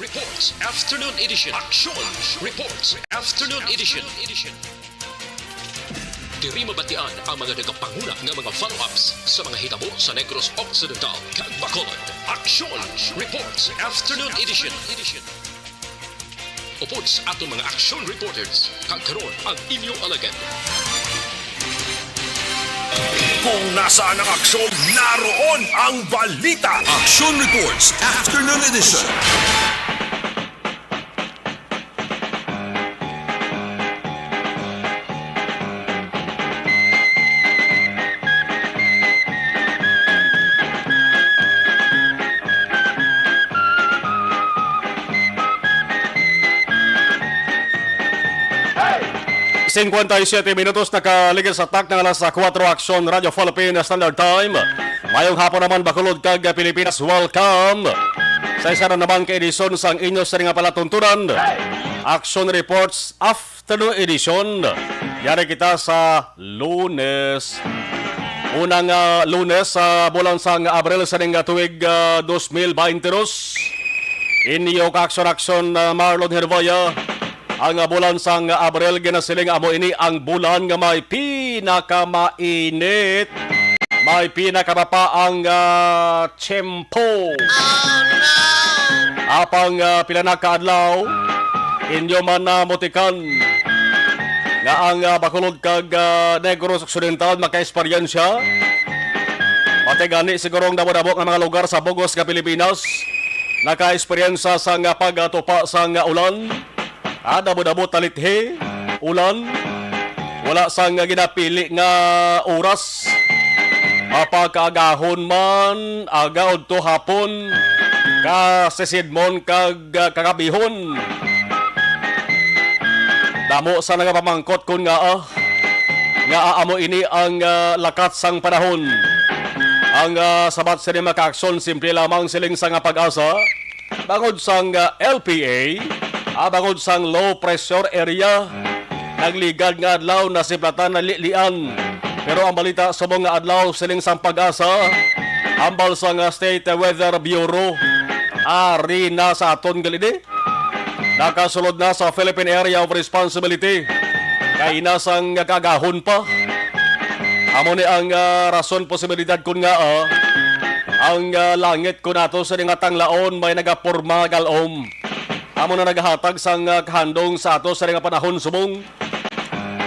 Reports Afternoon Edition. Action Reports Afternoon Edition. Diri mabatian ang mga nagapanguna ng mga follow-ups sa mga hitabo sa Negros Occidental, kag Bacolod. Action Reports Afternoon Edition. Upod sa atong mga action reporters, kag karon ang inyong alagad. Kung nasaan ang aksyon, naroon ang balita. Action Reports Afternoon Edition. Hey! 57 minutos nakaligid sa tak ng alas 4 Action Radio Philippine Standard Time. Mayong hapon naman Bacolod kag Pilipinas, welcome sa isa na naman ka edisyon sang inyo sa nga palatuntunan. Action Reports Afternoon Edition. Yari kita sa Lunes. Unang Lunes sa bulan sang Abril sa ning tuig 2022. Inyo ka Action Marlon Hervaya. Ang bulan sang Abril ginasiling amo ini ang bulan nga may pinakamainit, may pinakamapaang tiyempo. Oh no! Apang pila na kaadlaw inyo man motikan nga ang Bacolod kag Negros Occidental maka-eksperyensya. Pati gani sigurong damo-damo nga mga lugar sa Bugos nga Pilipinas naka-eksperyensya sa pagtupa sa ulan. Damo-damo talithe, ulan, wala sang ginapili nga oras. Mapagkaagahon man, aga udto hapon, kasisidmon kag kakabihon. Damo sa nagapamangkot kun nga aamo ini ang lakat sang panahon. Ang sabat sa maka-aksyon, simple lamang siling sa nga pag-asa, bangod sang LPA, bangod sang low pressure area, nagligad nga adlaw na siplatan na lian. Pero ang balita sa mga adlaw siling sang pag-asa, ambal sang State Weather Bureau, ari na sa aton galidi. Nakasulod na sa Philippine Area of Responsibility, kay nasang kagahon pa. Amo ni ang rason posibilidad kun nga ang langit kun ato sa dingatang laon may nagaporma galom. Amo na naghatag sang kahandong sa ato sa nga panahon subong.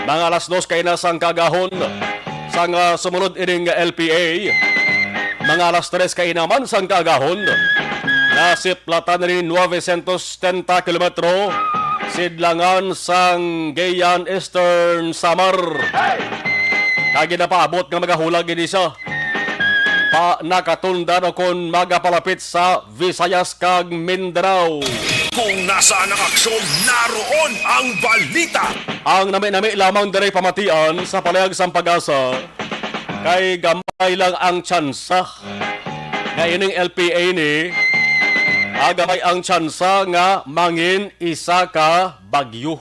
Mga alas 2 kay na sang kagahon sang sumunod ining LPA. Mga alas 3 kay naman sang kagahon. Nasiplatan rin 910 kilometro sidlangan sang Gayan Eastern Samar. Kagi na paabot nga magahulag gini siya. Nakatunda na kon magapalapit sa Visayas kag Mindanao. Kung nasaan ang aksyon, naroon ang balita. Ang nami-nami lamang diri pamatian sa palayag sang pag-asa kay gamay lang ang tsansa nga ining LPA ni gamay ang tsansa nga mangin isa ka bagyo.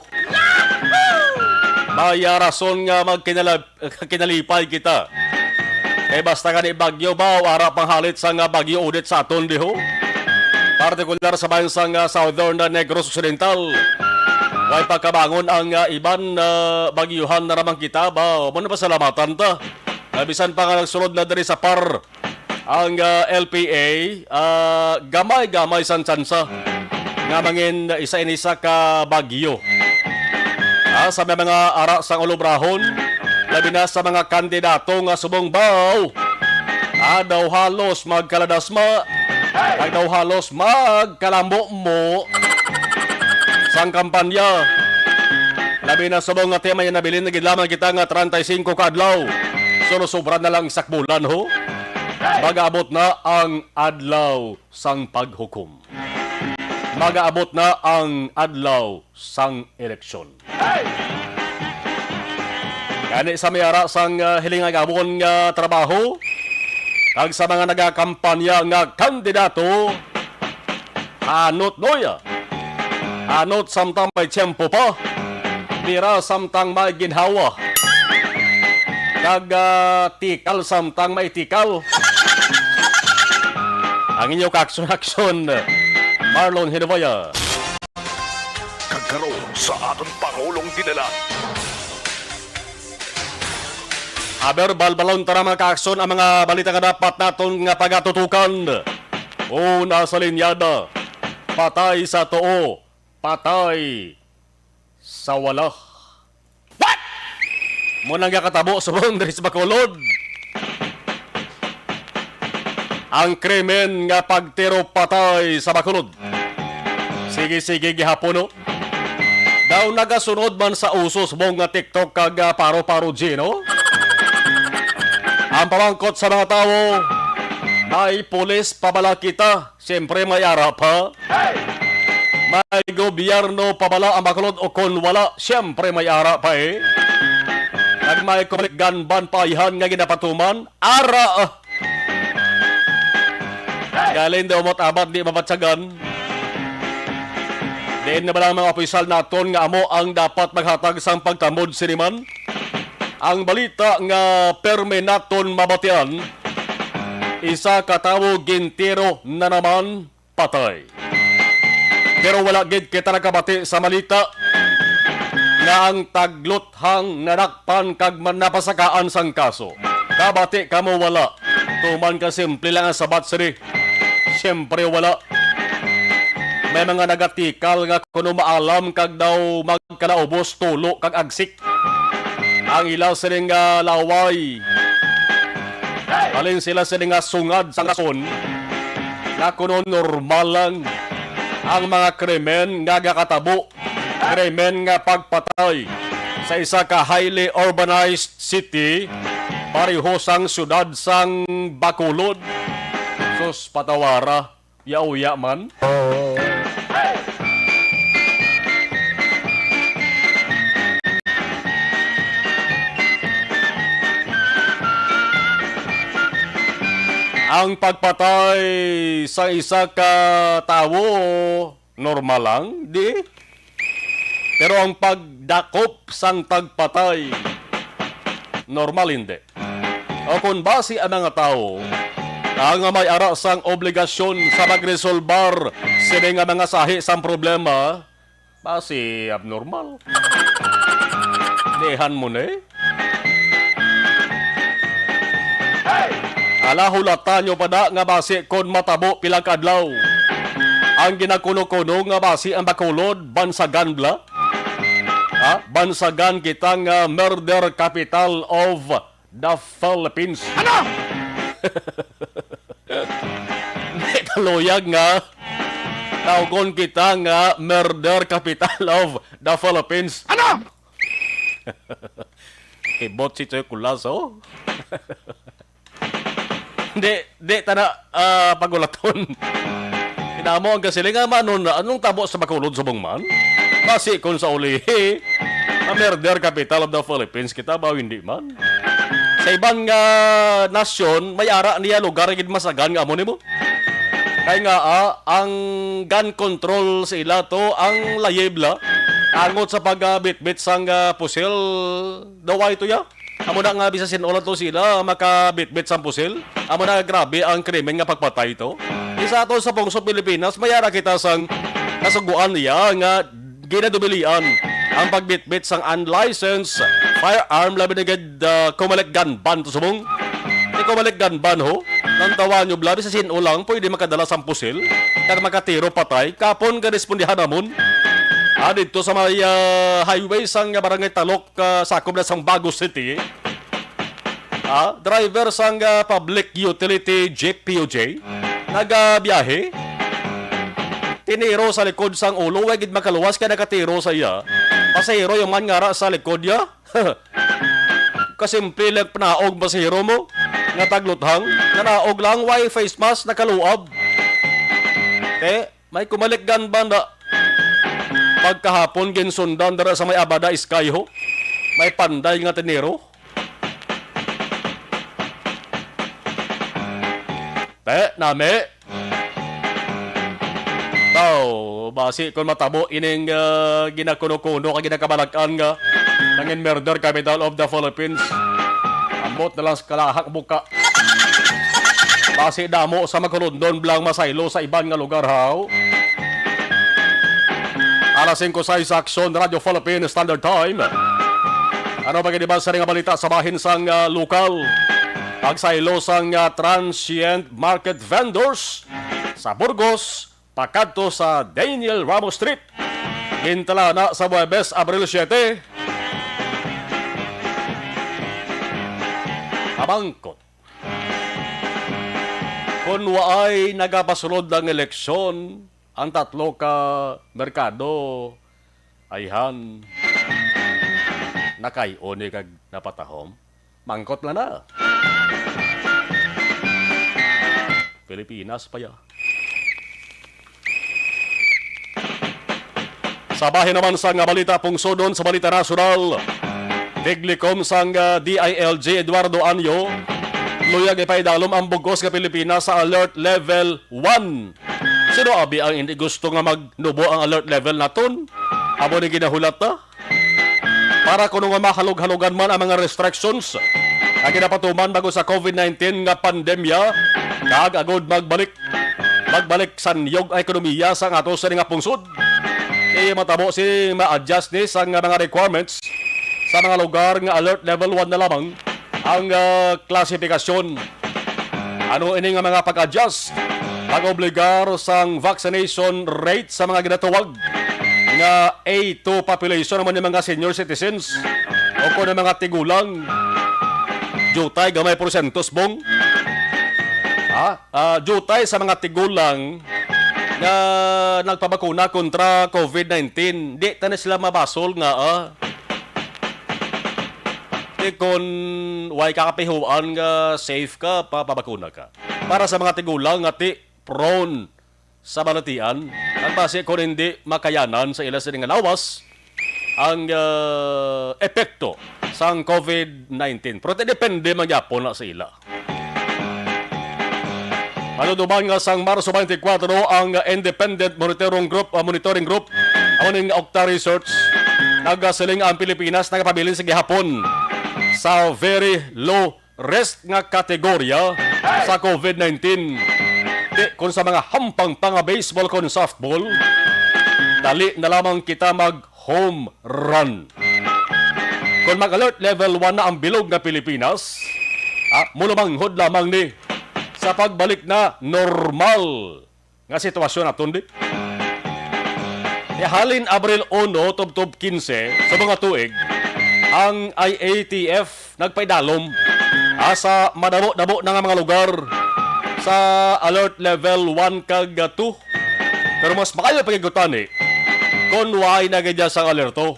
May rason nga kinalipay kita. Kay basta ka ni bagyo ba o ara pang halit sa nga bagyo udit sa aton diho. Partikular sa bansang Southern Negros Occidental. Way pagkabangon ang iban bagyuhan na ramang kita ba. Muna pasalamatan ta. Bisan pa nga nagsulod na diri sa par ang LPA gamay-gamay san tsansa nga mangin isa-inisa ka bagyo. Sa mga ara sang ulubrahon, labi na sa mga kandidato nga subong baw. Daw halos magkaladasma, daw halos magkalambo mo sang kampanya. Labi na subong nga tema yung nabilin na gidlaman kita nga 35 kadlaw. So sobra na lang isak bulan ho. Mag-aabot na ang adlaw sang paghukom. Mag-aabot na ang adlaw sang eleksyon. Kani sa mayara sang hiling agabon nga trabaho, kag sa mga nagakampanya nga kandidato, anot noya. Anot samtang may tiyempo pa, bira samtang may ginhawa. Kag tikal samtang may tikal. Ang inyo ka aksyon-aksyon Marlon Hinovaya. Kagkaroon sa aton Pangulong dinala. Aber balbalon tara mga kaaksyon ang mga balita nga dapat naton nga pagatutukan. Una sa linyada, patay sa too, patay sa wala. What? Muna nga katabo sa Bondres Bacolod. Ang krimen nga pagtiro patay sa Bacolod. Sige gihapon no. Daw nagasunod man sa usos mong nga TikTok kag paro-paro Gino. Ang pamangkot sa mga tao, may pulis pabala kita, siyempre may arap ha. May gobyerno pabala ang Bacolod o kung wala, siyempre may arap pa eh. Nag may kumalik ganban paihan nga ginapatuman, ara. Galing daw mo't abad di mabatsagan. Diin na ba lang mga opisyal naton nga amo ang dapat maghatag sang pagtamod siniman? Ang balita nga perme naton mabatian, isa katawo gintiro na naman patay. Pero wala gid kita nakabati sa malita nga ang tagluthang nanakpan kag napasakaan sang kaso. Kabati kamo wala. Tuman ka simple lang ang sabat siri. Siyempre wala. May mga nagatikal nga kuno maalam kag daw magkalaubos tulo kag agsik. Ang ilaw sining laway. Alin sila sining sungad sa kason na kuno normal lang ang mga krimen nga gakatabo, krimen nga pagpatay sa isa ka highly urbanized city, pareho sang syudad sang Bacolod. Sus patawara, yauya man. Ang pagpatay sa isa ka tawo, normal lang, di? Pero ang pagdakop sang tagpatay, normal hindi. O kung base ang mga tao, ang may ara sang obligasyon sa magresolbar sila nga mga sahi sang problema, base abnormal. Dehan mo na eh. Alahulatan nyo pa na nga base kon matabo pilang kadlaw. Ang ginakuno-kuno nga base ang Bacolod, bansagan bla. Bansagan kitang murder capital of the Philippines. Ano? May kaluyag nga tawgon kita nga murder capital of the Philippines. Ano? Ibot si Choy Culaso. Di tana pagulaton. Inamo ang kasilinga manon anong tabo sa Bacolod sa bungman? Basi kung sa uli, murder capital of the Philippines kita ba hindi man? Sa ibang nasyon, may ara niya lugar gid masagan nga amo nimo. Kaya nga ang gun control sa ila to ang layebla angot sa pagbitbit sang pusil daway to ya. Amo na nga bisa sinulat to sila makabitbit sang pusil. Amo na grabe ang krimen nga pagpatay to. Isa to sa pungso Pilipinas mayara kita sang kasuguan niya nga ginadubilian ang pagbitbit sang unlicensed firearm labi na gid kumalik gun ban to subong. Di kumalik gun ban ho. Nang tawa nyo labi sa sinulang pwede makadala sang pusil kag makatiro patay kapon ka respondihan namon. Dito sa may highway sang barangay Talok, sakop na sang Bago City. Driver sang public utility jeep PUJ, nagabiyahe. Tiniro sa likod sang ulo, wagid makaluwas ka nakatiro sa iya. Pasahero yung man ngara sa likod ya. Kasimple lang panaog pasahero mo, nga tagluthang, nanaog lang, why face mask, nakaluab. May kumalik gan banda. Pagkahapon ginsundan dara sa may Abada Sky ho. May panday nga tiniro. Name. Tao, basi kung matabo ining ginakuno-kuno ka ginakabalakan nga nangin murder capital of the Philippines. Ambot na lang sa kalahak buka. Basi damo sa magkulundon blang masaylo sa ibang nga lugar haw. Alas 5:06 sa Aksyon Radio Philippine Standard Time. Ano ba ba sa nga balita sa bahin sang lokal? Pagsaylo sang transient market vendors sa Burgos, pakadto sa Daniel Ramos Street. Gintala na sa Huwebes, Abril 7. Abangkot. Kung waay nagapasunod ng eleksyon, ang tatlo ka merkado ayhan nakayoni kag napatahom, mangkot na. Pilipinas pa ya. Sa bahin naman sang balita pungsodon sa balita nasyonal, Tiglikom sang DILG Eduardo Anyo, luyag ipaidalom ang bugos nga Pilipinas sa alert level 1. Sino abi ang hindi gusto nga magnubo ang alert level naton? Amo ni ginahulat na? Para kuno nga mahalog-halogan man ang mga restrictions ang ginapatuman bago sa COVID-19 nga pandemya, kag agod magbalik sa niyog ang ekonomiya sa ato sa nga pungsod. Matabo si ma-adjust ni sa mga requirements sa mga lugar nga alert level 1 na lamang ang klasifikasyon. Ano ini nga mga pag-adjust? Pag-obligar sang vaccination rate sa mga ginatuwag nga A2 population naman yung mga senior citizens o kung yung mga tigulang jutay gamay porsentos bong jutay sa mga tigulang na nagpabakuna kontra COVID-19, di na sila mabasol nga kung way kakapihuan nga safe ka, papabakuna ka. Para sa mga tigulang nga ti prone sa balatian, at base kung hindi makayanan sa ilas nga lawas ang epekto sa COVID-19. Pero depende magyapon na sa ila. Manuduman nga sang Marso 24 ang Independent Monitoring Group ang Okta Research nagasiling ang Pilipinas nagpabilin sa gihapon sa very low risk nga kategorya sa COVID-19. Kung sa mga hampang pang baseball kon softball, dali na lamang kita mag-home run. Kung mag-alert level 1 na ang bilog na Pilipinas, mulamanghod lamang ni sa pagbalik na normal nga sitwasyon naton di. Halin Abril 1, tubtob 15 sa mga tuig, ang IATF nagpaidalom sa madabo-dabo na nga mga lugar sa alert level 1 kag 2. Pero mas makayo pagigutan kung why na gadya sa alerto.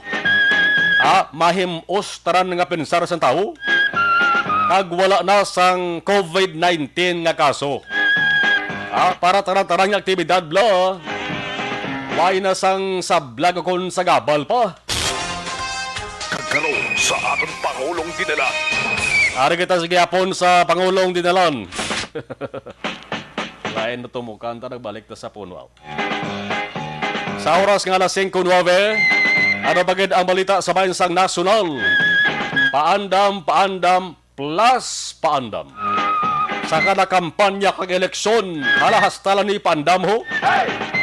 Mahimos taran nga pensar sa tao kag wala na sang COVID-19 nga kaso. Para tarang-tarang nga aktibidad bla. Why na sang sablag kon sa gabal pa. Kagkaroon sa ating Pangulong Dinala. Ari kita sige hapon sa Pangulong Dinalan. Lain na tumukan ta nagbalik ta sa puno. Sa oras nga alas 5:09, ano bagid ang balita sa bansang nasyonal? Paandam plus paandam. Sa kada kampanya kag eleksyon, halahas tala ni paandam ho.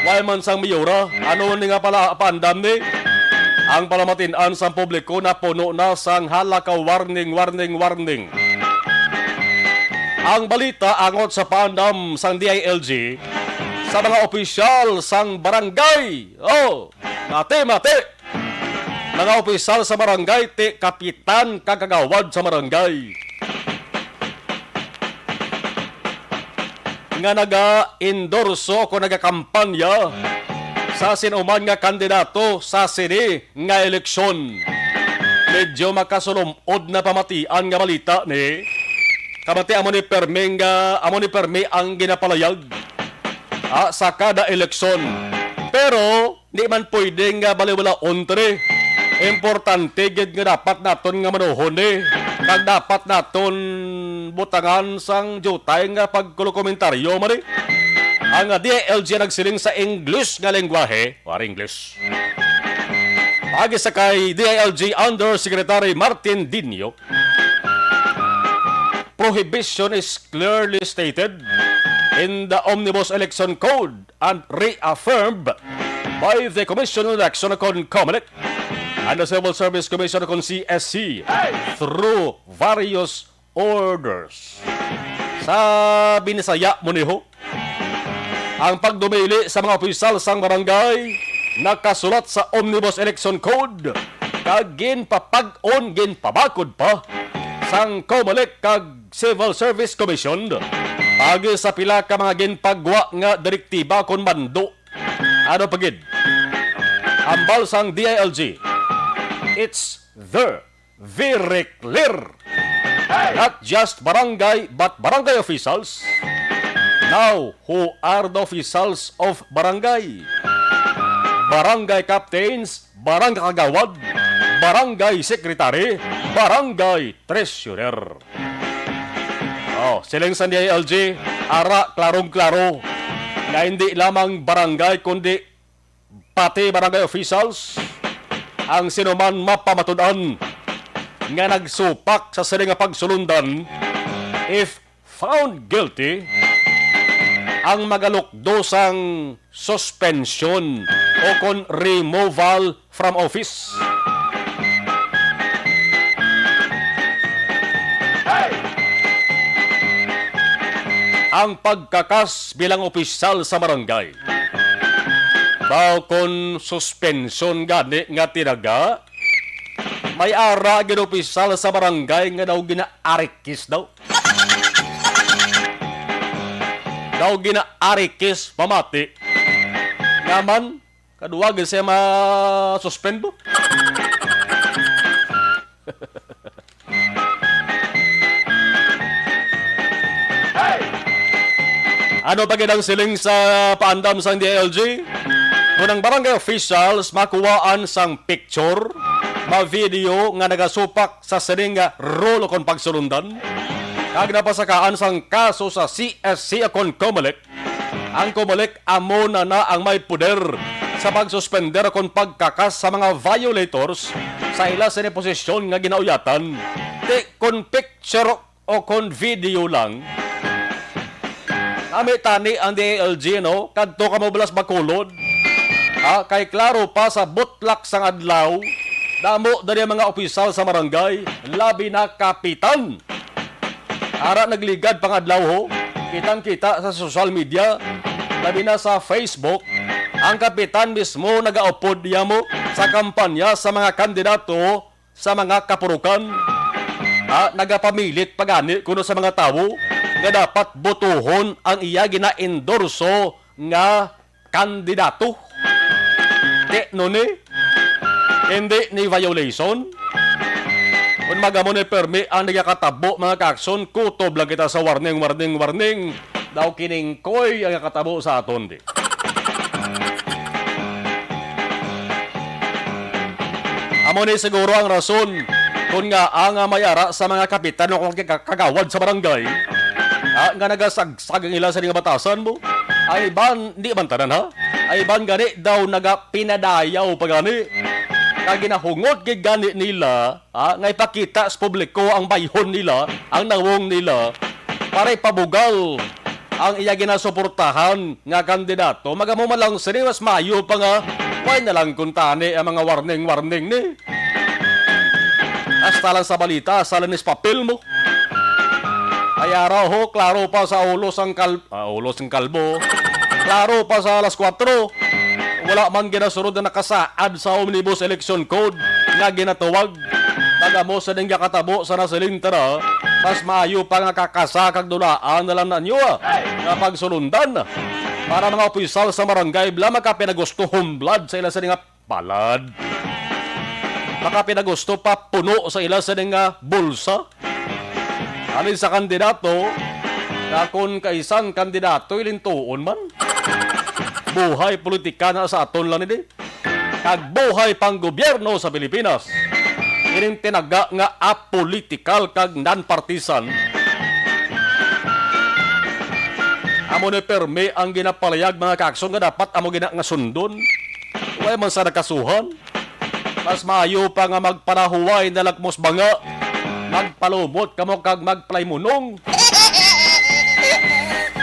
Why man sang miyura, ano ni nga pala paandam ni? Ang palamatin-an sa publiko na puno na sang halaka warning. Ang balita angot sa paandam sang DILG sa mga opisyal sang barangay. Mati! Mga opisyal sa barangay, ti kapitan kagagawad sa barangay. Nga naga-endorso o naga-kampanya sa sinuman nga kandidato sa sini nga eleksyon. Medyo makasulumod na pamatian nga balita ni kamati amo ni Perme ang ginapalayag sa kada eleksyon. Pero di man pwede nga baliwala ontre. Importante gid nga dapat naton nga manuhon kag dapat naton butangan sang jutay nga pagkomentaryo man ang DILG nagsiling sa English nga lengguwahe, English. Pagi sa kay DILG Undersecretary Martin Dinio, prohibition is clearly stated in the Omnibus Election Code and reaffirmed by the Commission on Election kon COMELEC and the Civil Service Commission kon CSC through various orders. Sa binisaya mo niho, ang pagdumili sa mga opisyal sang barangay nakasulat sa Omnibus Election Code kag ginpapag-on ginpabakod pa sang COMELEC kag Civil Service Commission pag sa pila ka mga ginpagwa nga direktiba kon mando. Ano pagid? Ambal sang DILG. It's there. Very clear. Not just barangay but barangay officials. Now, who are the officials of barangay? Barangay captains, barangay kagawad, barangay secretary, barangay treasurer. Oh, siling sa DILG, ara klarong-klaro na hindi lamang barangay kundi pati barangay officials ang sinuman mapamatudan nga nagsupak sa siling nga pagsulundan if found guilty ang magalukdosang suspension o kon removal from office. Ang pagkakas bilang opisyal sa barangay. Baw kon suspension gani nga tinaga, may ara gid opisyal sa barangay nga daw ginaarikis daw. Daw ginaarikis pamati. Naman, kadua gid siya ma-suspend mo. Ano pa ang siling sa paandam sang DILG? Kung ang barangay officials makuwaan sang picture, ma-video nga nagasupak sa siling nga role kon pagsulundan, kag napasakaan sang kaso sa CSC akon COMELEC, ang COMELEC amo na ang may puder sa pagsuspender akon pagkakas sa mga violators sa ila sa posisyon nga ginauyatan. Di kon picture o kon video lang, kami tani ang DILG, no? Kadto ka mabalas bakulod. Kay klaro pa sa butlak sang adlaw, damo dari mga opisyal sa barangay, labi na kapitan. Ara nagligad pang adlaw ho, kitang-kita sa social media, labi na sa Facebook, ang kapitan mismo nag-aupod niya mo sa kampanya sa mga kandidato sa mga kapurukan. Nagapamilit pagani kuno sa mga tao nga dapat botohon ang iya gina-endorso nga kandidato. Di no ni? Hindi ni violation. Kung magamo ni permi ang nagakatabo mga kakson, kutob lang kita sa warning. Daw kining koy ang katabo sa aton di. Amo ni siguro ang rason kung nga ang mayara sa mga kapitan o kagawad sa barangay nga nagasagsag ang ilan sa mga batasan mo, ay ban, di man tanan ha? Ay ban gani daw nagapinadayaw pa gani. Kaya ginahungot gani nila, nga ipakita sa publiko ang bayhon nila, ang nawong nila, para ipabugal ang iya ginasuportahan nga kandidato. Magamo man lang sini, mas mayo pa nga, why na lang kuntani ang mga warning ni. Hasta lang sa balita, sa lanis papel mo. Kaya raw ho, klaro pa sa ulos ang kalbo. Klaro pa sa alas 4. Wala man ginasunod na nakasaad sa Omnibus Election Code nga ginatuwag. Tagamo sa dingga katabo sa nasilintara, mas maayo pa nga kakasakag dunaan na lang na nyo nga pagsulundan. Para mga opisyal sa barangay, bla maka pinagusto humblad sa ila sa nga palad. Maka pinagusto pa puno sa ila sa nga bulsa. Alin sa kandidato, na kung kaisang kandidato ilintuon man, buhay politika na sa aton lang nini, kag buhay pang gobyerno sa Pilipinas, ining tinaga nga apolitical kag non-partisan. Amo ni permi ang ginapalayag mga kakson nga dapat amo gina nga sundon, way man sa nakasuhan, mas maayo pa nga magpanahuway na lagmos banga, magpalumot kamo kag magplay munong.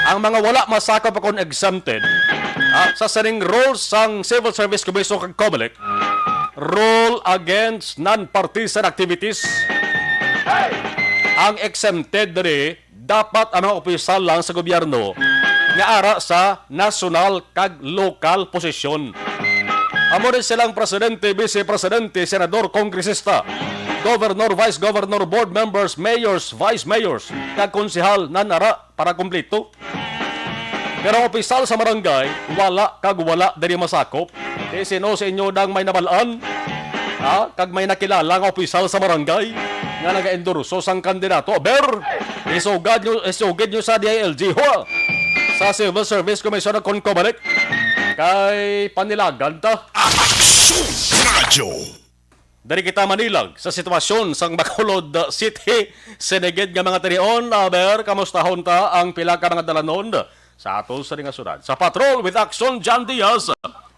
Ang mga wala masakop akong exempted, Sa saning rules sang Civil Service Commission kag COMELEC, rule against non-partisan activities. Ang exempted diri dapat ang mga opisyal lang sa gobyerno nga ara sa national kag local posisyon. Amo rin silang presidente, vice-presidente, senador, kongresista, governor, vice governor, board members, mayors, vice mayors, kag konsehal na nara para kumplito. Pero ang opisyal sa barangay, wala diri masakop. Sino sa inyo dang may nabalaan? Kag may nakilala nga opisyal sa barangay nga naga-endorso sang kandidato. Isugad nyo sa DILG sa Civil Service Commission ng COMELEC kay panilagan ta. Aksyon Radio. Dari kita manilag sa sitwasyon sang Bacolod City, sinigid nga mga tirion. Kamustahon ta ang pila ka mga dalanon sa ato sa nga syudad. Sa Patrol with Action John Diaz.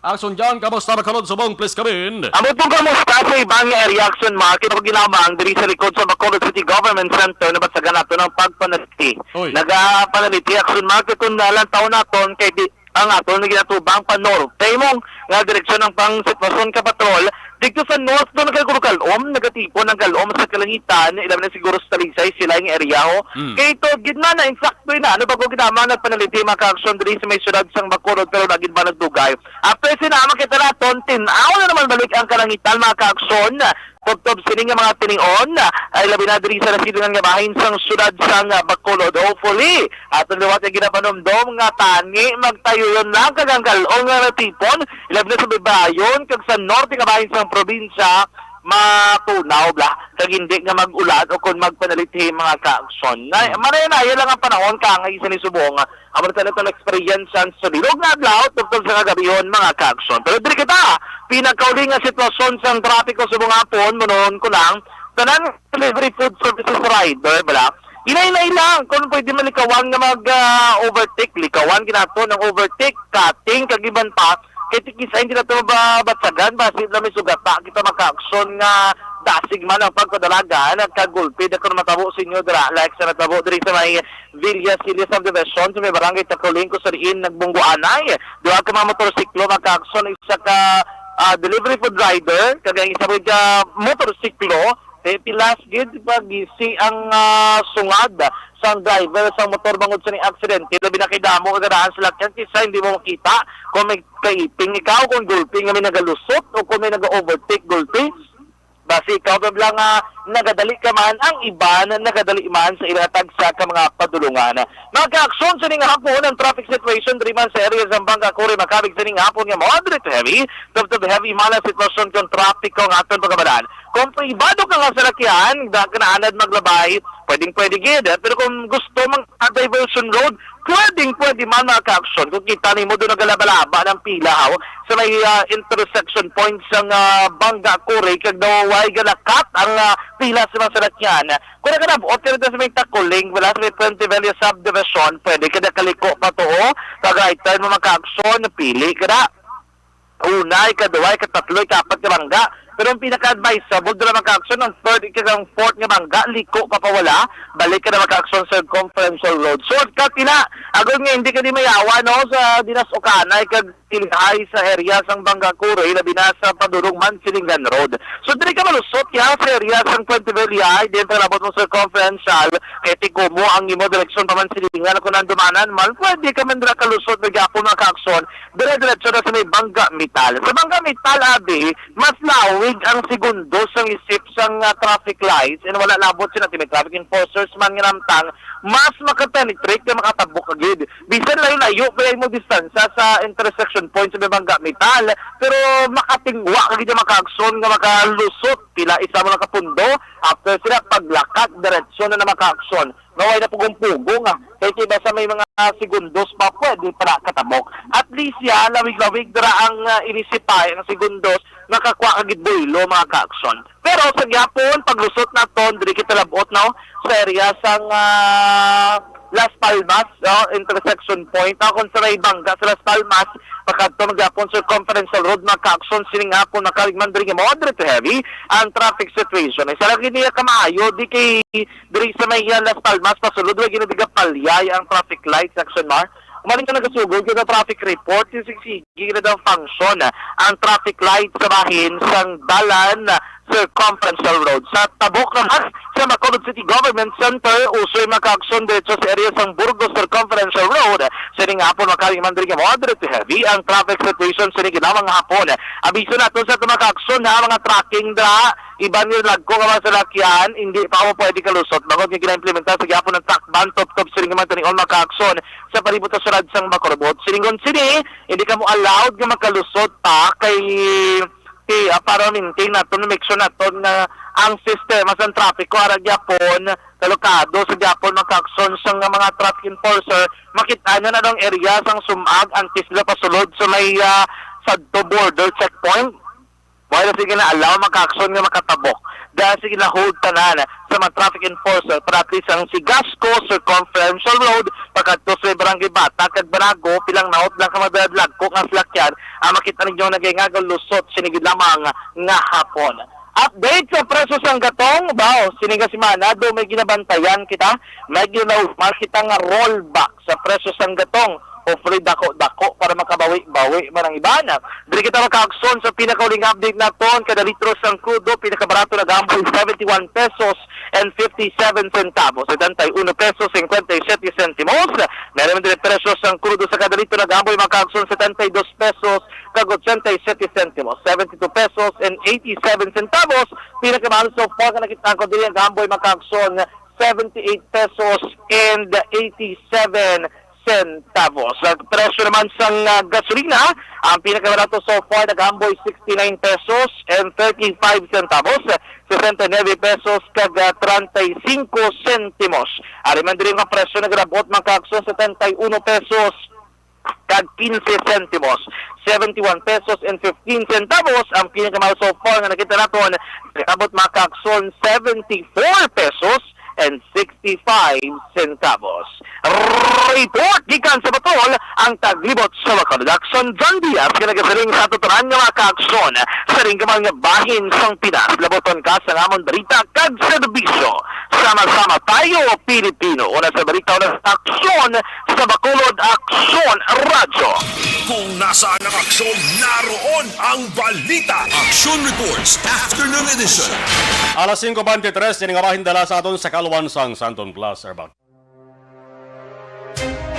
Action John, kamusta Bacolod Subong? Please come in. Amo pong kamusta sa ibang area action market o ginamang diri sa likod sa Bacolod City Government Center na basagan nato ng pagpanaliti. Nagapanaliti action market kung nalang taon naton kay ang aton na ginatubang panorte mong nga direksyon ng pang sitwasyon ka patrol dito sa north doon nagkakulkalom negatibo ng kalom sa kalangitan ilan na siguro sa talisay sila yung area ho kaya ito gitna na insakto na ano ba kung ginama nagpanaliti maka-action diri sa may syudad sang Bacolod pero naging ba nagdugay after sinama kita naton tinaw na naman balik ang kalangitan maka-action Top sining nga mga tiningon ay labi na diri sa nasilingan nga bahin sang syudad sang Bacolod. Hopefully, atong liwat nga ginapanomdom nga tani magtayo yon lang kaganggal o nga natipon labi na sa Bibayon kag sa norte nga bahin sang probinsya matunaw bla kag hindi nga mag-ulan o kung magpanaliti mga ka-aksyon. Manay na yan lang ang panahon kangay sa ni Subong. Amor sa natong experience sa sulilog na adlaw tungkol sa kagabihon mga ka-aksyon. Pero diri kita pinakauling nga sitwasyon sa trapiko sa mga hapon munon ko lang tanan delivery food services rider bala. Inay lang kung pwede man likawan nga mag-overtake likawan ginato ng overtake cutting kag iban pa kay tikisa hindi na ito mabatsagan basit na may sugata kita maka-aksyon nga dasig man ang pagkadalagan at kagulpi na kung matabo sa inyo dira like sa natabo diri sa may Villa Silia Subdivision sa may barangay Tacoling ko sa riin nagbungguanay duha ka mga motorsiklo maka-aksyon isa ka delivery food rider kag isa ka motorsiklo pilas gid pagisi ang sungad sang driver sang motor bangod sa ni aksidente labi na kay damo agaraan sa lakyan kisa hindi mo makita kung may kaiping ikaw kung gulping nga may nagalusot o kung may naga-overtake gulpi basi ikaw lang nagadali ka man ang iba na nagadali man sa ilatag sa ka mga padulungan. Magka-aksyon sa ning hapon ang traffic situation diri man sa area ng Banga Kuri makabig sa ning hapon nga moderate heavy to heavy man ang sitwasyon kung traffic kung aton pagkabalaan. Kung pribado ka nga sa lakyan, da ka naanad maglabay, pwede gid. Pero kung gusto mang diversion road, pwede man maka-aksyon. Kung kita ni mo doon nagalabalaba ng pila sa may intersection point sa Banga Kuri, kag daw way galakat ang pila sa mga salakyan. Kung naganabuot ka rin sa may Tacoling, wala sa may Puente Villa Subdivision, pwede ka na kaliko pa to, kag-right mo maka-aksyon, pili ka na. Unay, kaduway, katatloy, kapat ka bangga. Pero ang pinaka-advisable doon na maka-aksyon ng third ikang fourth nga bangga, liko papawala, balik ka na maka-aksyon sa Conferential Road. Shortcut na, agon nga hindi ka di mayawa no, sa Dinas Ocanay, kag tilhay sa area sang Banga Kuri, labi na sa Padurong Mansilingan Road. So diri ka malusot ya sa area sang Puente Villa, din palabot mo sa Conferential, kaya tiko mo ang imo direksyon pa Mansilingan, kung nandumanan man, pwede ka man dira kalusot, nagyapon maka-aksyon, dire-diretso na sa may Banga Metal. Sa Banga Metal, abi, mas lawig ang segundo sang isip sang traffic lights, and wala labot sila, may traffic enforcers man nga namtang, mas makapenetrate na makatabok agad. Bisan layo-layo, kaya mo distansya sa intersection point sa Banga Metal, pero makatingwa kagid maka-aksyon nga makalusot pila isa mo nakapundo after sila paglakat diretsyon na maka-aksyon naway na pugong-pugong kaya tiba sa may mga segundos pa pwede para katabok at least ya lawig-lawig dira ang inisipay ang segundos nakakuha kagid boylo mga ka-aksyon pero sa gyapon paglusot na ton diri kita labot no sa area sang Las Palmas, intersection point. Kung sa may Banga sa Las Palmas, pagkadto magyapon sa Conferential Road, maka-aksyon sining hapon, nakaligman diri nga moderate to heavy ang traffic situation. Sa lagi niya kamaayo, di kay diri sa may Las Palmas, pasulod, wag ginabiga palyay ang traffic lights, action mar. Maling ka nagasugod yung traffic report, yung sigsigi na daw function ang traffic light sa bahin sang dalan Circumferential Road. Sa tabok naman sa Bacolod City Government Center, usoy makaaksyon dito sa area sang Burgos Circumferential Road. Sining hapon makaling mandiri nga moderate to heavy ang traffic situation sining ginamang hapon. Abiso nato sa makaaksyon na mga tracking dra iban yung lagko nga mga salakyan, hindi pa mo pwede kalusot. Bagod nga gina-implementa sa gihapon ng track ban top sining naman taning all makaaksyon sa palibot sa surad sang Bacolod. Siningon sini, hindi ka mo allowed nga makalusot pa kay para maintain nato, make sure nato na ang sistema sa trapiko ara gyapon kalokado sa gyapon makakson sa mga traffic enforcer makita na dong area sang sumag antes sila pasulod sa may sadto border checkpoint. Wala sige na allow makakson nga makatabok. Dahil sige na hold tanan sa mga traffic enforcer para at least ang si Gasco Circumferential Road pagkadto sa Barangay Bata kag Banago pilang naot lang kamadadlag ko nga slakyan makita ninyo nagingagaw lusot sinigid lamang nga hapon. Update sa preso sang gatong bao siniga si Manado may ginabantayan kita may ginawa kita nga rollback sa preso sang gatong offer dako para makabawi-bawi marang ibana. Dili kita makaakson sa pinakauling update naton kada litro sang crudo pinakabarato na gamboy 71 pesos and 57 centavos. 71 pesos 57 centimos. Meron din presyo sang crudo sa kada litro na gamboy makaakson 72 pesos kag 87 centimos. 72 pesos and 87 centavos. Pinakamahal so far ka nakita ko dili ang gamboy makaakson 78 pesos and 87 centavos. Ang presyo naman sang gasolina, ang pinakabarato so far nagamboy 69 pesos and 35 centavos, 69 pesos kag 35 centimos. Ariman din ang presyo nagrabot magkaakson 71 pesos kag 15 centimos. 71 pesos and 15 centavos ang pinakamahal so far na nakita naton nagrabot magkaakson 74 pesos and 65 centavos. Report gikan sa Batol ang taglibot sa Bacolod Action John Diaz kinagasaling sa tuturan nga mga kaaksyon sa ring nga bahin sang Pinas. Laboton ka sa ngamon balita kag serbisyo. Sama-sama tayo Pilipino. Una sa balita na sa aksyon sa Bacolod Action Radyo. Kung nasaan ang aksyon, naroon ang balita. Action Reports Afternoon Edition. Alas 5:23, yan nga bahin dala sa aton sa Kaluan sang Santon Plus Airback.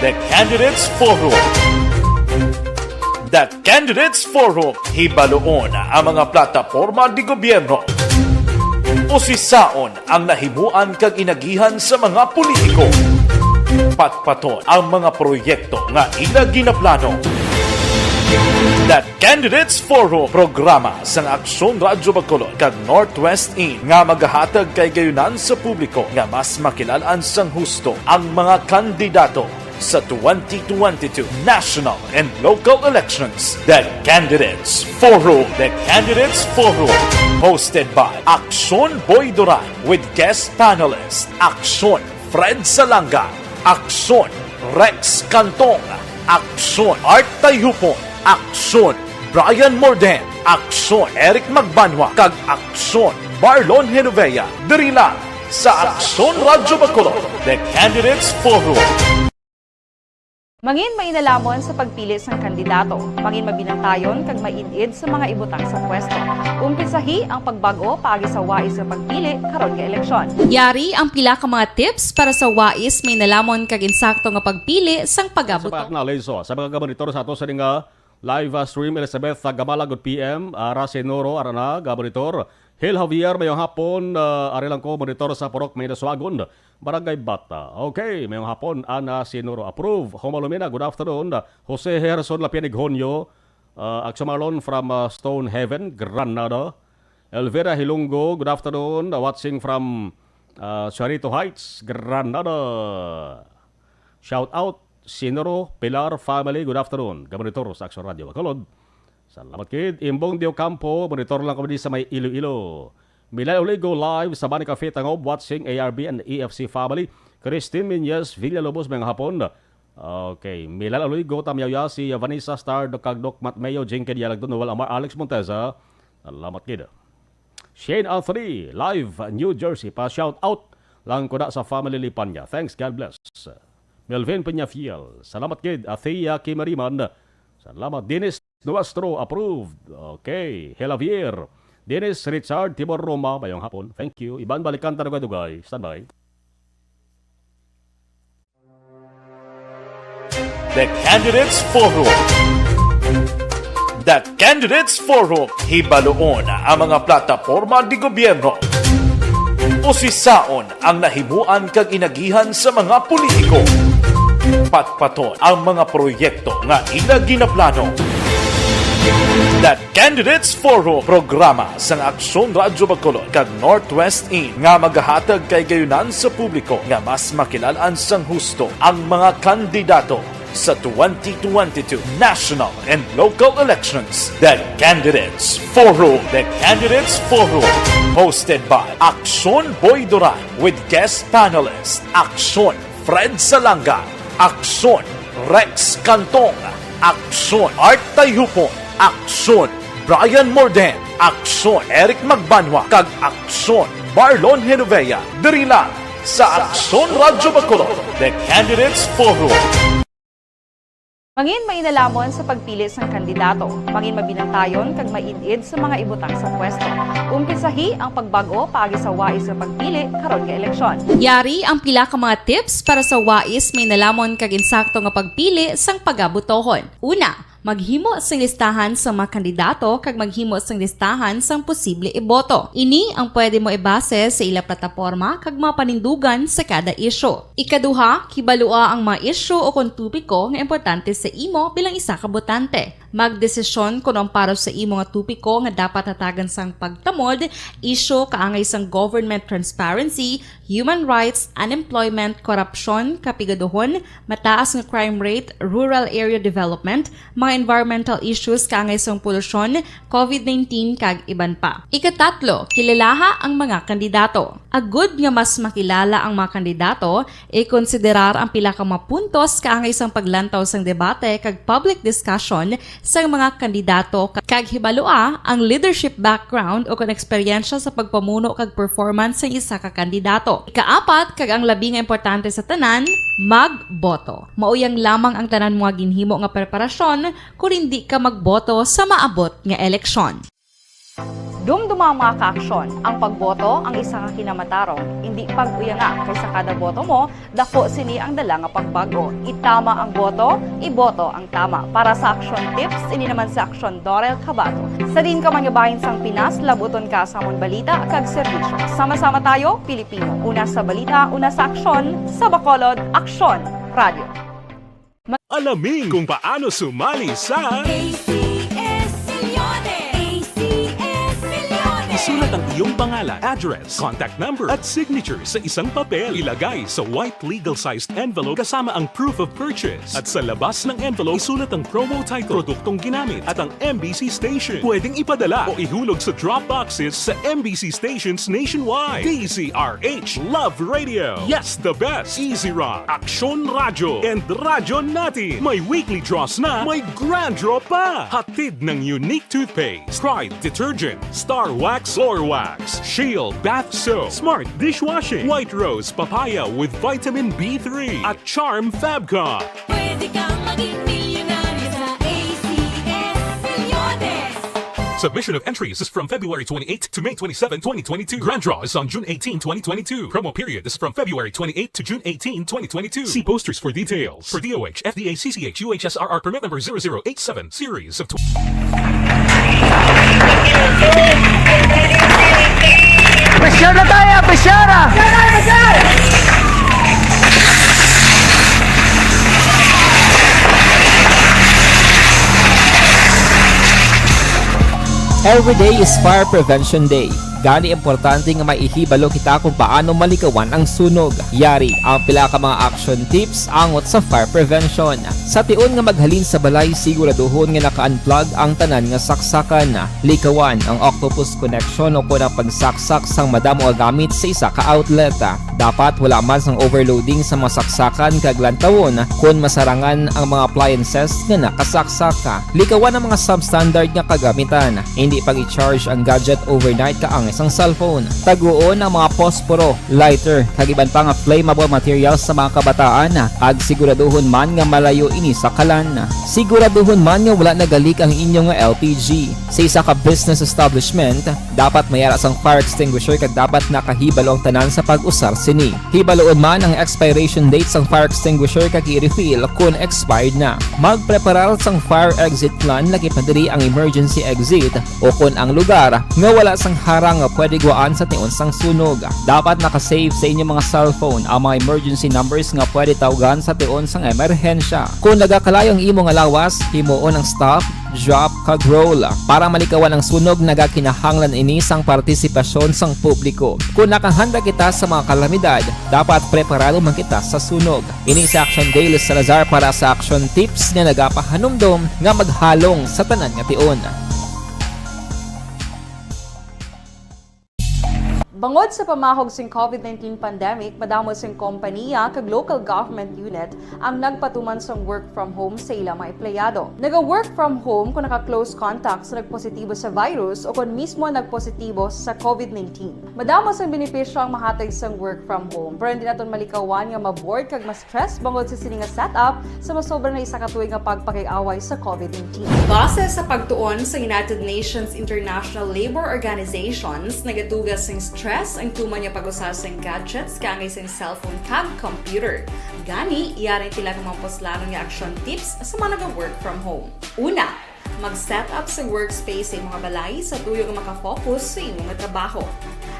The Candidates Forum. The Candidates Forum, hibaloon ang mga plataporma di gobyerno. Usisaon ang nahimuan kag inagihan sa mga politiko. Patpaton ang mga proyekto nga ila ginaplano. The Candidates Forum, programa sang Aksyon Radyo Bacolod kag Northwest In nga magahatag kay gayunan sa publiko nga mas makilalaan sang husto ang mga kandidato sa 2022 national and local elections. The Candidates Forum. The Candidates Forum, hosted by Aksyon Boy Duran with guest panelist Aksyon Fred Salanga, Aksyon Rex Cantong, Aksyon Art Tayhupon, Aksyon Brian Morden, Aksyon Eric Magbanwa, kag Aksyon Marlon Genovea. Diri lang sa Aksyon Radyo Bacolod. The Candidates Forum. Mangin mainalamon sa pagpili sang kandidato, mangin mabinantayon kag mainid sa mga ibutang sa pwesto. Umpisahi ang pagbago paagi sa wais sa pagpili karon nga eleksyon. Yari ang pila ka mga tips para sa wais may nalamon kag insakto nga pagpili sang Sa pagabuto. na Lezo, sa mga monitor sa ato sa nga live stream Elizabeth Gamala good PM, Rasenoro arana monitor. Hil Javier mayong hapon, arilang ko monitor sa Porok Maydaswagon, Barangay Bata. Okay, mayong hapon Ana Sinoro approve. Homalumina, good afternoon. Jose Herson Lapianig Honyo, Aksamalon from Stone Heaven, Granada. Elvira Hilungo, good afternoon. Watching from Charito Heights, Granada. Shout out Sinoro Pilar Family, good afternoon. Gamonitor sa Aksyon Radio Bacolod. Salamat kid. Imbong Dio Campo, monitor lang kami sa may Iloilo. Milay ulit go live sa Bani Cafe Tangob, watching ARB and EFC Family. Christine Minyes, Villalobos, mga hapon. Okay, milay ulit go tamyaya si Vanessa Star, Dokagdok, Matmeo, Jinkin, Yalagdon, Noel Amar, Alex Monteza. Salamat kid. Shane Anthony, live New Jersey, pa shout out lang ko na sa family Lipanya. Thanks, God bless. Melvin Peñafiel. Salamat kid. Athea Kimariman. Salamat. Dennis Nuestro. Approved. Okay. Helavier. Dennis Richard Tibor Roma. Bayong hapon. Thank you. Iban balikan tanong dugay. Standby. The Candidates Forum. The Candidates Forum. Hibaloon ang mga plataporma di gobyerno. Usisaon ang nahimuan kag inagihan sa mga politiko. Patpaton ang mga proyekto nga ila ginaplano. The Candidates Forum, programa sang Aksyon Radyo Bacolod kag Northwest In nga magahatag kay gayunan sa publiko nga mas makilalaan sang husto ang mga kandidato sa 2022 national and local elections. The Candidates Forum. The Candidates Forum. Hosted by Aksyon Boy Duran with guest panelist Aksyon Fred Salanga, Aksyon Rex Cantong, Aksyon Art Tayhupon, Aksyon Brian Morden, Aksyon Eric Magbanwa, kag Aksyon Marlon Genovea. Diri lang sa Aksyon Radyo Bacolod. The Candidates Forum. Mangin mainalamon sa pagpili sang kandidato, mangin mabinantayon kag mainid sa mga ibutang sa pwesto. Umpisahi ang pagbago paagi sa wais sa pagpili karon nga eleksyon. Yari ang pila ka mga tips para sa wais may nalamon kag insakto nga pagpili sang pagabutohon. Una, maghimo sang listahan sa mga kandidato kag maghimo sang listahan sang posible iboto. Ini ang pwede mo ibase sa ila plataporma kag mga panindugan sa kada isyu. Ikaduha, kibalua ang mga isyu o kung tupiko nga importante sa imo bilang isa ka botante. Magdesisyon kung ang para sa imo nga tupiko nga dapat hatagan sang pagtamod, isyu kaangay sang government transparency, human rights, unemployment, korupsyon, kapigaduhon, mataas nga crime rate, rural area development, mga environmental issues kaangay sang polusyon, COVID-19 kag iban pa. Ikatatlo, kilalaha ang mga kandidato. Agud nga mas makilala ang mga kandidato, i-konsiderar ang pila ka mga puntos kaangay sang paglantaw sang debate kag public discussion sang mga kandidato kag hibalua ang leadership background o kon eksperyensya sa pagpamuno kag performance sa isa ka kandidato. Ikaapat kag ang labi nga importante sa tanan, magboto. Mauyang lamang ang tanan mga ginhimo nga preparasyon kung hindi ka magboto sa maabot nga eleksyon. Dumduma ang mga kaaksyon, ang pagboto ang isa ka kinamatarong, hindi pag-uyanga kaysa kada boto mo, dako sini ang dala nga pagbago. Itama ang boto, iboto ang tama. Para sa action tips, ini naman sa aksyon Dorel Cabato. Sa din ka manyabahin sang Pinas, labuton ka sa amon balita kag serbisyo. Sama-sama tayo, Pilipino. Una sa balita, una sa aksyon, sa Bacolod, Aksyon Radio. Alamin kung paano sumali sa Isulat ang iyong pangalan, address, contact number at signature sa isang papel. Ilagay sa white legal-sized envelope kasama ang proof of purchase. At sa labas ng envelope, isulat ang promo title, produktong ginamit at ang MBC station. Pwedeng ipadala o ihulog sa drop boxes sa MBC stations nationwide. DZRH Love Radio. Yes, the best. Easy Rock, Aksyon Radyo, and Radyo Natin. May weekly draws na, may grand draw pa. Hatid ng unique toothpaste, Pride Detergent, Star Wax Floor Wax, Shield Bath Soap, Smart Dishwashing, White Rose Papaya with Vitamin B3 at Charm Fabcon. Pwede kang maging milyonaryo sa ACS Milyones. Submission of entries is from February 28 to May 27, 2022. Grand draw is on June 18, 2022. Promo period is from February 28 to June 18, 2022. See posters for details. For DOH, FDA, CCH, UHSRR permit number 0087, series of Presyar na tayo! Presyar! Every day is Fire Prevention Day. Gani importante nga maihibalo kita kung paano malikawan ang sunog. Yari ang pila ka mga action tips angot sa fire prevention. Sa tiun nga maghalin sa balay, siguraduhon nga naka-unplug ang tanan nga saksakan. Likawan ang octopus connection o kung ang pagsaksak sang madamo nga gamit sa isa ka outlet. Dapat wala man sang overloading sa mga saksakan kag lantawon kung masarangan ang mga appliances nga nakasaksaka. Likawan ang mga substandard nga kagamitan. Hindi pag i-charge ang gadget overnight kaang sang cellphone. Taguon ang mga posporo, lighter, kagiban pa nga flammable materials sa mga kabataan ag siguraduhon man nga malayo ini sa kalan. Siguraduhon man nga wala nagalik ang inyong LPG. Sa isa ka business establishment, dapat mayara sang fire extinguisher kag dapat nakahibalo ang tanan sa pag-usar sini. Hibaloon man ang expiration date sang fire extinguisher kag i-refill kung expired na. Magpreparar sang fire exit plan lagi pa diri ang emergency exit o kung ang lugar nga wala sang harang nga pwede guaan sa tiun sang sunog. Dapat nakasave sa inyong mga cellphone ang mga emergency numbers nga pwede tawagan sa tiun sang emerhensya. Kung nagakalayo ang imong alawas, himuon ang stop, drop, kag roll. Para malikawan ang sunog, nagakinahanglan ini sang partisipasyon sang publiko. Kung nakahanda kita sa mga kalamidad, dapat preparado man kita sa sunog. Ini sa Action Daily Salazar para sa Action Tips nga nagapahanumdom nga maghalong sa tanan nga tiun. Bangod sa pamahog sing COVID-19 pandemic, madamo sing kompanya kag local government unit ang nagpatuman sang work from home sa ilang mga empleyado. Naga-work from home kung naka-close contact sa nagpositibo sa virus o kung mismo nagpositibo sa COVID-19. Madamo sang benepisyo ang mahatag sang work from home, pero hindi naton malikawan nga maboard kag ma-stress bangod sa sini nga setup sa masobra na isa ka tuig nga pagpakiaway sa COVID-19. Base sa pagtuon sa United Nations International Labour Organizations, nagatugas sing stress ang tuman niya pag-usar sa gadgets kangay sa cellphone kag computer. Gani, iyarin tila ng mga poslano nga action tips sa mga nag-work from home. Una, mag-set up sa workspace sa mga balay sa tuyo nga makafocus sa imong trabaho.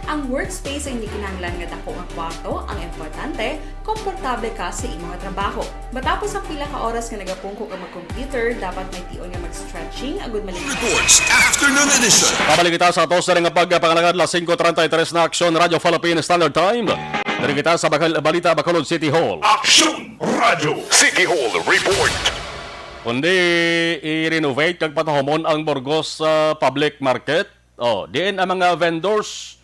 Ang workspace ay hindi kinahanglan nga dako nga kwarto, ang importante, komportable ka sa imong trabaho. Matapos ang pila ka oras nga nagapungko ka mag-computer, dapat may tion nga mag-stretching agud maligid. Sports Afternoon Edition. Pabalik kita sa tos na nga pagpangalagad la 5:33 na Action Radio Philippines Standard Time. Dari kita sa balita Bacolod City Hall. Action Radio City Hall Report. Kundi i-renovate kag patahomon ang Burgos Public Market. Diin ang mga vendors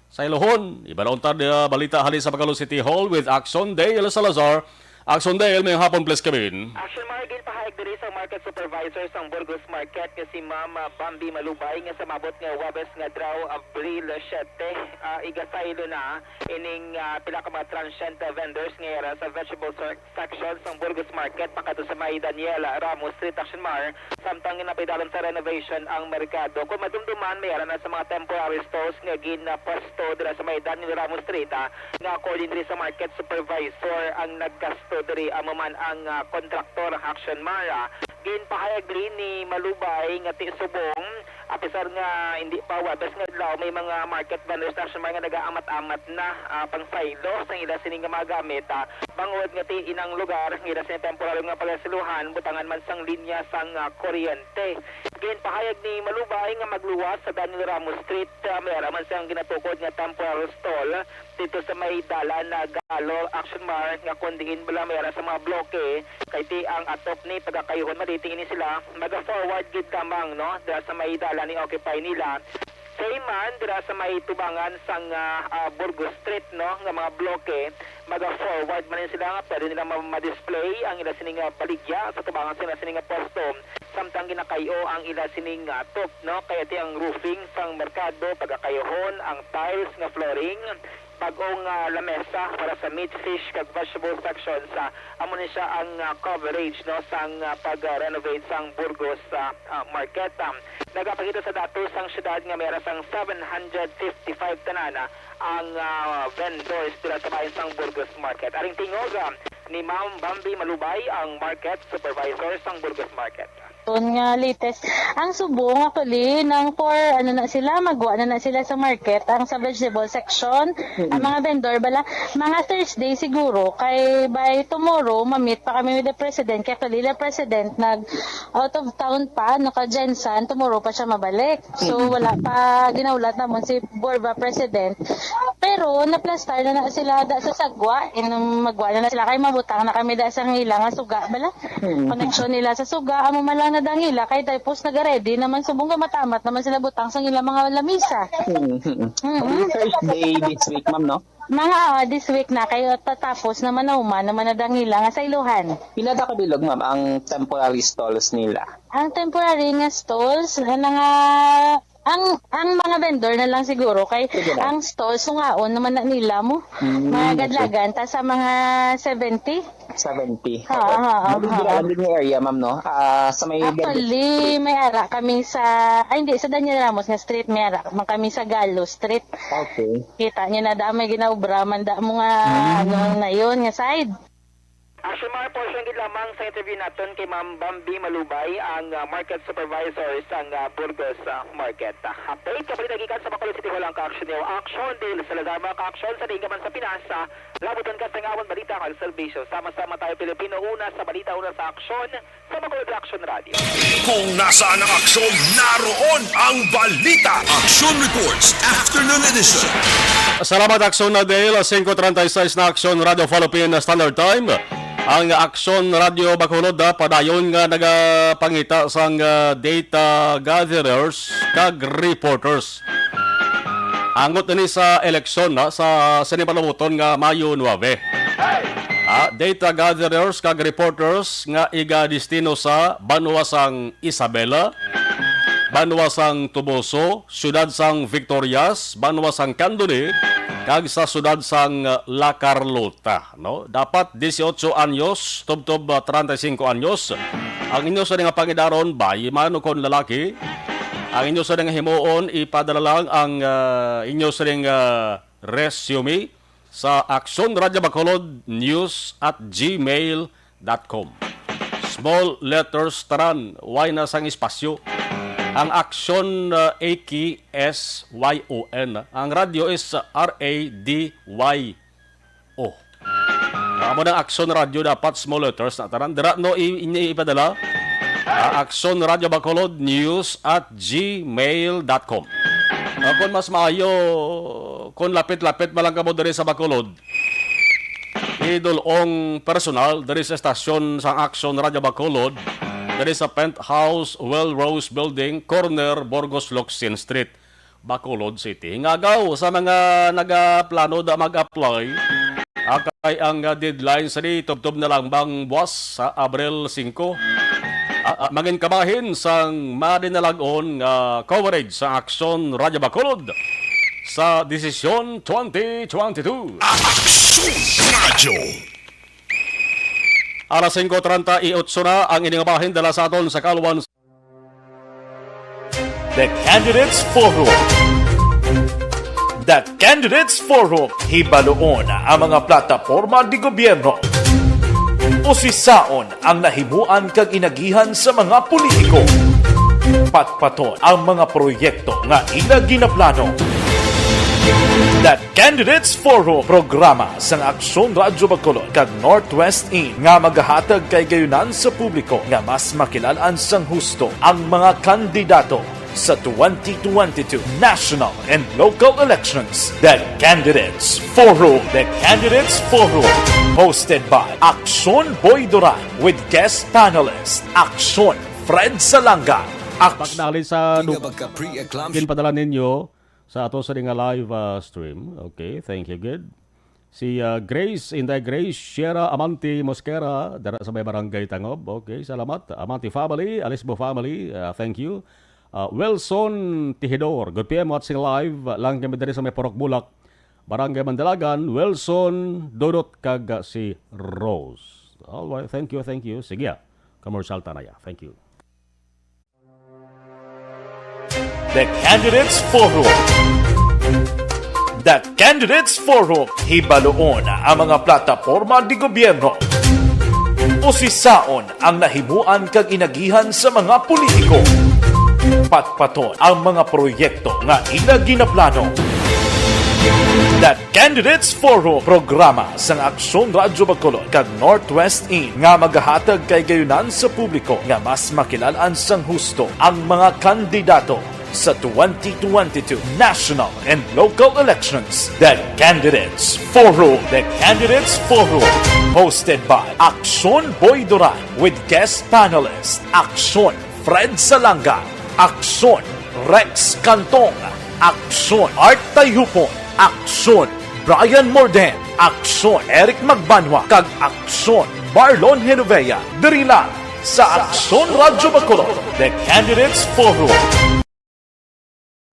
sa Ilohon. Ibalaon ta balita halin sa Bacolod City Hall with Action Dale Salazar. Action Dale, may hapon please Kevin. Action Margin pahayag diri sa market supervisor sang Burgos Market nga si Mama Bambi Malubay nga sa mabot nga Webes nga draw Abril 7 igasaylo na ining pila ka mga transient vendors nga era sa vegetable section sang Burgos Market pakato sa may Daniela Ramos Street Action Mar samtang ginapidalon sa renovation ang merkado. Kung madumduman may era na sa mga temporary stores nga ginapwesto dira sa may Daniela Ramos Street nga according diri sa market supervisor ang naggasto diri amaman ang kontraktor Action Mara ginpahayag diri ni Malubay nga ti subong apisar nga hindi pa wabes nga adlaw may mga market vendors na Action Mara nga nagaamat-amat na pangsaylo sa ila sining nga mga gamit bangod nga ti inang lugar nga sa temporary nga pagasiluhan butangan man sang linya sang kuryente. Ginpahayag ni Malubay nga magluwas sa Daniel Ramos Street mayara man siyang ginatukod nga temporary stall dito sa may dalan na Galo Action Mart nga kundiin bala mayara sa mga bloke kay ti ang atop ni pagkakayuhon maditingin ni sila maga-forward gid kamang no dira sa may dalan ni occupy nila. Same man dira sa may tubangan sang Burgos Street no nga mga bloke maga-forward man sila nga pwede nila ma-display ang ila sining paligya sa tubangan sila sining posto samtang ginakayo ang ila sining top no kaya ti ang roofing sang merkado pagkakayuhon ang tiles nga flooring bagong lamesa para sa meat, fish kag vegetable section sa amo ni siya ang coverage no sang pag-renovate sang Burgos market. Nagapakita sa datos sang syudad nga mayroon sang 755 tanana ang vendors dira sa bayan sang Burgos market. Aring tingog ni Ma'am Bambi Malubay ang market supervisor sang Burgos market. Nga latest ang subong actually nang for ano na sila magwa na sila sa market ang sa vegetable section ang mga vendor bala mga Thursday siguro kay by tomorrow ma-meet pa kami with the president kay actually the president nag out of town pa naka Jensen tomorrow pa siya mabalik so wala pa ginaulat namon si Borba president pero naplastar na sila da sa sagwa magwa na sila kay mabutang na kami da sa ngila nga suga bala connection nila sa suga amo mala na dangila kay tapos nag-ready naman subong nga matamat naman sila butang sa ilang mga lamisa. Thursday this week ma'am no? Mga this week na kayo tatapos naman na naman na dangila nga sa iluhan. Pila da kabilog ma'am ang temporary stalls nila? Ang temporary nga stalls nga ang mga vendor na lang siguro kay ang stalls ngaon naman na nila mo. Mga gadlagan ta sa mga 70. 70. Ha. Alam din yung area, ma'am, no? Sa may... Actually, may ara kami sa hindi sa Daniel Ramos nga street, may ara man kami sa Galo Street. Okay. Kita niyo na damay ginaubra man da mo nga ano na yun nga side. Sa mga portion gid lamang sa interview naton kay Ma'am Bambi Malubay, ang market supervisor sang Burgos Market. Update kapag nagikan sa Bacolod City Hall ang ka-action niyo. Action deal sa Lazama ka-action sa Dingaman sa Pinas. Labutan ka sa ngawan balita kal Salvation. Sama-sama tayo Pilipino una sa balita una sa aksyon sa Bacolod Action Radio. Kung nasaan ang aksyon, naroon ang balita. Action Reports Afternoon Edition. Salamat Aksyon na dahil 5:36 na Aksyon Radio Philippine Standard Time. Ang Aksyon Radio Bacolod padayon nga nagapangita sang data gatherers kag reporters. Angot ni sa eleksyon sa sinipalubuton nga Mayo 9. Data gatherers kag reporters nga iga destino sa Banwasang Isabela, Banwasang Tuboso, Siyudad sang Victorias, Banwasang Candoni, kag sa sudad sang La Carlota, no? Dapat 18 anyos, tubtob 35 anyos. Ang inyo sa nga pangidaron bay man kon lalaki. Ang inyo sa nga himuon ipadala lang ang inyo sa resume sa Aksyon Radio Bacolod news@gmail.com. Small letters taran, why na sang espasyo. Ang Aksyon AKSYON. Ang radio is RADYO. Amo ng Aksyon Radio dapat small letters na taran. Dira no ipadala. Aksyon Radio Bacolod news@gmail.com. Kung mas maayo, kung lapit-lapit malang kamo diri sa Bacolod, idolong personal diri sa estasyon sa Aksyon Radio Bacolod. There is a penthouse, Well-Rose Building, corner Burgos Locsin Street, Bacolod City. Ngagaw sa mga nagaplano na mag-apply, kay ang deadline sa tubtob na lang bang buwas sa Abril 5. Mangin kabahin sang madinalagon coverage sa Aksyon Radio Bacolod sa Desisyon 2022. Aksyon Radio. Alas 5:38 na ang iningabahin dala sa aton sa Kalwan. The Candidates Forum. The Candidates Forum. Hibaloon ang mga plataporma di gobyerno. Usisaon ang nahimuan kag inagihan sa mga politiko. Patpaton ang mga proyekto nga ila ginaplano. The Candidates Forum programa sang Aksyon Radyo Bacolod kag Northwest In nga magahatag kay gayunan sa publiko nga mas makilalan sang husto ang mga kandidato sa 2022 national and local elections. The Candidates Forum. The Candidates Forum hosted by Aksyon Boy Duran with guest panelist Aksyon Fred Salanga. Pagdali sa padala ninyo sa ato sa nga live stream. Okay, thank you, good. Si Grace, Inday Grace, Sierra Amante Mosquera, dara sa may barangay Tangob. Okay, salamat. Amante family, Alisbo family, thank you. Wilson Tihidor, good PM watching live. Lang kami dari sa may Porok Bulak, Barangay Mandalagan. Wilson, Dodot kag si Rose. Alright, thank you, thank you. Sige, commercial tanaya. Thank you. The Candidates Forum. The Candidates Forum. Hibaloon ang mga plataporma di gobyerno. Usisaon ang nahimuan kag inagihan sa mga politiko. Patpaton ang mga proyekto nga ila ginaplano. The Candidates Forum programa sang Aksyon Radyo Bacolod kag Northwest In nga magahatag kay gayunan sa publiko nga mas makilalan sang husto ang mga kandidato sa 2022 national and local elections. The Candidates Forum. The Candidates Forum hosted by Aksyon Boy Duran with guest panelist Aksyon Fred Salanga, Aksyon Rex Cantong, Aksyon Art Tayhupon, Aksyon Brian Morden, Aksyon Eric Magbanwa, kag Aksyon Marlon Genovea. Diri lang sa Aksyon Radyo Bacolod. The Candidates Forum.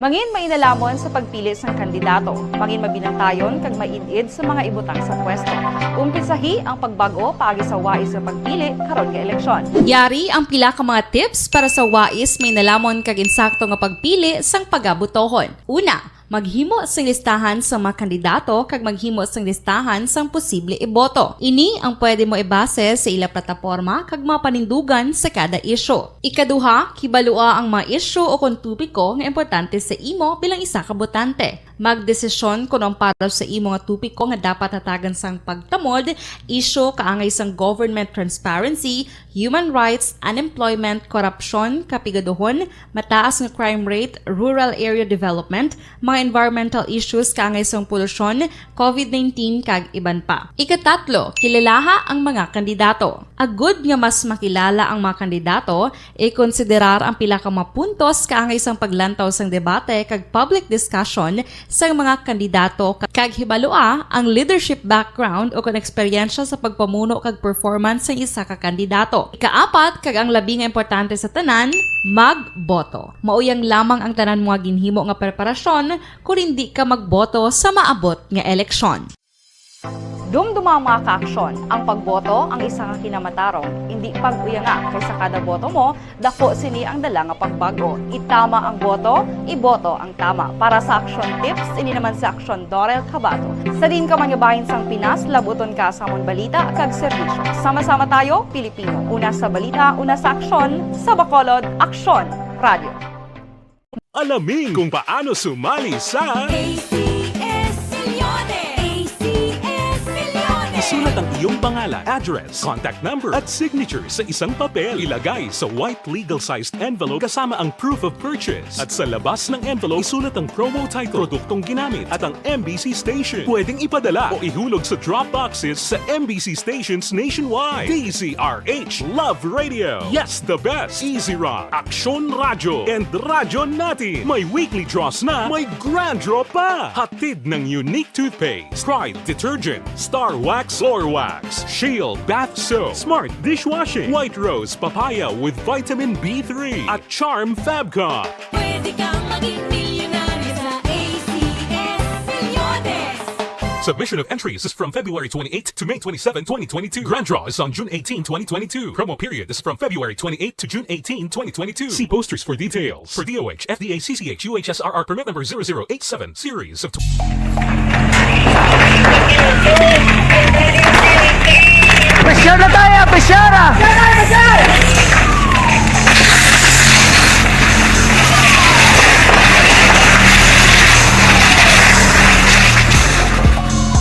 Mangin mainalamon sa pagpili sang kandidato, mangin mabinantayon kag mainid sa mga ibutang sa pwesto. Umpisahi ang pagbago paagi sa wais sa pagpili karon nga eleksyon. Yari ang pila ka mga tips para sa wais may nalamon kag insakto nga pagpili sang pagabutohon. Una, maghimo sing listahan sa mga kandidato kag maghimo sing listahan sang posible iboto. Ini ang pwede mo ibase sa ila plataporma kag mga panindugan sa kada isyu. Ikaduha, kibalua ang mga isyu o kung tupiko nga importante sa imo bilang isa ka botante. Magdesisyon kung ang para sa imo nga tupiko nga dapat hatagan sang pagtamod, isyu kaangay sang government transparency, human rights, unemployment, korupsyon, kapigaduhon, mataas nga crime rate, rural area development, mga environmental issues kaangay sang polusyon, COVID-19 kag iban pa. Ikatatlo, kilalaha ang mga kandidato. Agud nga mas makilala ang mga kandidato, i-konsiderar ang pila ka mga puntos kaangay sang paglantaw sang debate kag public discussion sang mga kandidato kag hibalua ang leadership background o kon eksperyensya sa pagpamuno kag performance sa isa ka kandidato. Ikaapat, kag ang labi nga importante sa tanan, magboto. Mauyang lamang ang tanan mga ginhimo nga preparasyon kung hindi ka magboto sa maabot nga eleksyon. Dumduma ang mga kaaksyon, ang pagboto ang isa ka kinamatarong, hindi pag-uyanga kaysa kada boto mo, dako sini ang dala nga pagbago. Itama ang boto, iboto ang tama. Para sa action tips, ini naman sa action Dorel Cabato. Sa din ka manyabahin sang Pinas, labuton ka sa amon balita kag serbisyo. Sama-sama tayo, Pilipino. Una sa balita, una sa aksyon, sa Bacolod, Aksyon Radio. Alamin kung paano sumali sa ACS Milyones! ACS Milyones! Isulat ang iyong pangalan, address, contact number at signature sa isang papel. Ilagay sa white legal-sized envelope kasama ang proof of purchase. At sa labas ng envelope, isulat ang promo title, produktong ginamit at ang MBC station. Pwedeng ipadala o ihulog sa drop boxes sa MBC stations nationwide. DZRH Love Radio. Yes, the best. Easy Rock, Aksyon Radio, and Radyo Natin. May weekly draws na, may grand draw pa. Hatid ng unique toothpaste, Pride Detergent, Star Wax Floor Wax, Shield Bath Soap, Smart Dishwashing, White Rose Papaya with Vitamin B3 at Charm Fabcon. Pwede kang maging milyonaryo sa ACS Milyones! Submission of entries is from February 28 to May 27, 2022. Grand draw is on June 18, 2022. Promo period is from February 28 to June 18, 2022. See posters for details. For DOH, FDA, CCH, UHSRR permit number 0087, series of... Pressure na tayo! Pressure!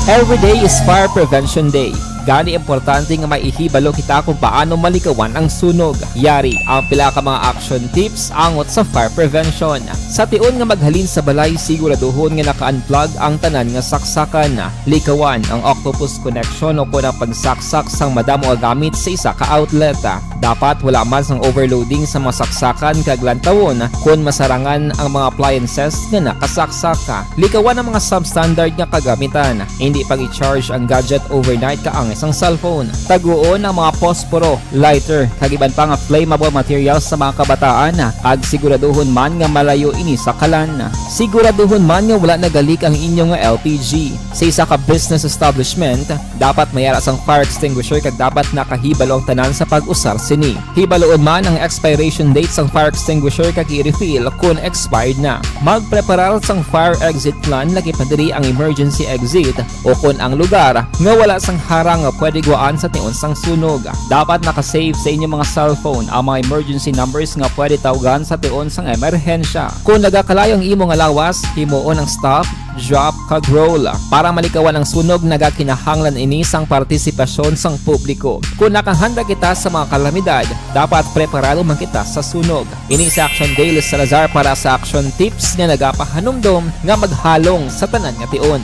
Every day is Fire Prevention Day. Gani importante nga maihibalo kita kung paano malikawan ang sunog. Yari ang pila ka mga action tips angot sa fire prevention. Sa tion nga maghalin sa balay, siguraduhon nga naka-unplug ang tanan nga saksakan. Likawan ang octopus connection o kung ang pagsaksak sang madamo nga gamit sa isa ka outlet. Dapat wala man sang overloading sa mga saksakan kag lantawon kung masarangan ang mga appliances nga nakasaksaka. Likawan ang mga substandard nga kagamitan. Hindi pag i-charge ang gadget overnight kaang isang cellphone. Taguon ang mga posporo, lighter, kag iban pa nga flammable materials sa mga kabataan. Kag siguraduhon man nga malayo ini sa kalan. Siguraduhon man nga wala nagalik ang inyong LPG. Sa isa ka business establishment, dapat mayara sang fire extinguisher kag dapat nakahibalo ang tanan sa pag-usar sini. Hibaloon man ang expiration date sang fire extinguisher kag i-refill kung expired na. Magpreparar sang fire exit plan lagi pa diri ang emergency exit o kung ang lugar nga wala sang harang nga pwede guaan sa tion sang sunog. Dapat nakasave sa inyong mga cellphone ang mga emergency numbers nga pwede tawagan sa tion sang emerhensya. Kung nagakalayo ang imong lawas, himuon ang stop, drop, kag roll. Para malikawan ang sunog, nagakinahanglan ini sang partisipasyon sang publiko. Kung nakahanda kita sa mga kalamidad, dapat preparado man kita sa sunog. Ini sa Action Daily Salazar para sa action tips nga nagapahanumdom nga maghalong sa tanan nga tion.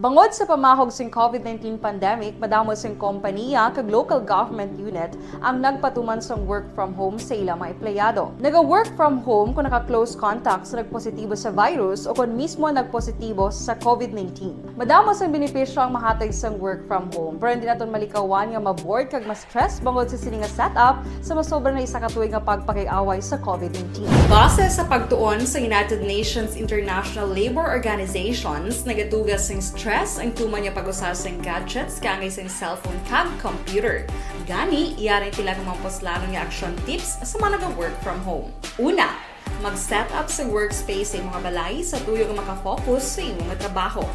Bangod sa pamahog sing COVID-19 pandemic, madamo sing kompanya kag local government unit ang nagpatuman sang work from home sa ilang mga empleyado. Naga-work from home kung naka-close contact sa nagpositibo sa virus o kung mismo nagpositibo sa COVID-19. Madamo sang benepisyo ang mahatag sang work from home, pero hindi naton malikawan nga ma-bored kag ma-stress bangod sa sini nga setup sa masobra na isa ka tuig nga pagpakiaway sa COVID-19. Base sa pagtuon sa United Nations International Labour Organizations, nagatugas sing stress ang tuman niya pag-usar sing gadgets kangay sing cellphone kag computer. Gani, iyaring tila ng mga poslanong nga action tips sa mga nag-work from home. Una, mag-set up sa workspace sa mga balay sa tuyo nga makafocus sa imong nga trabaho.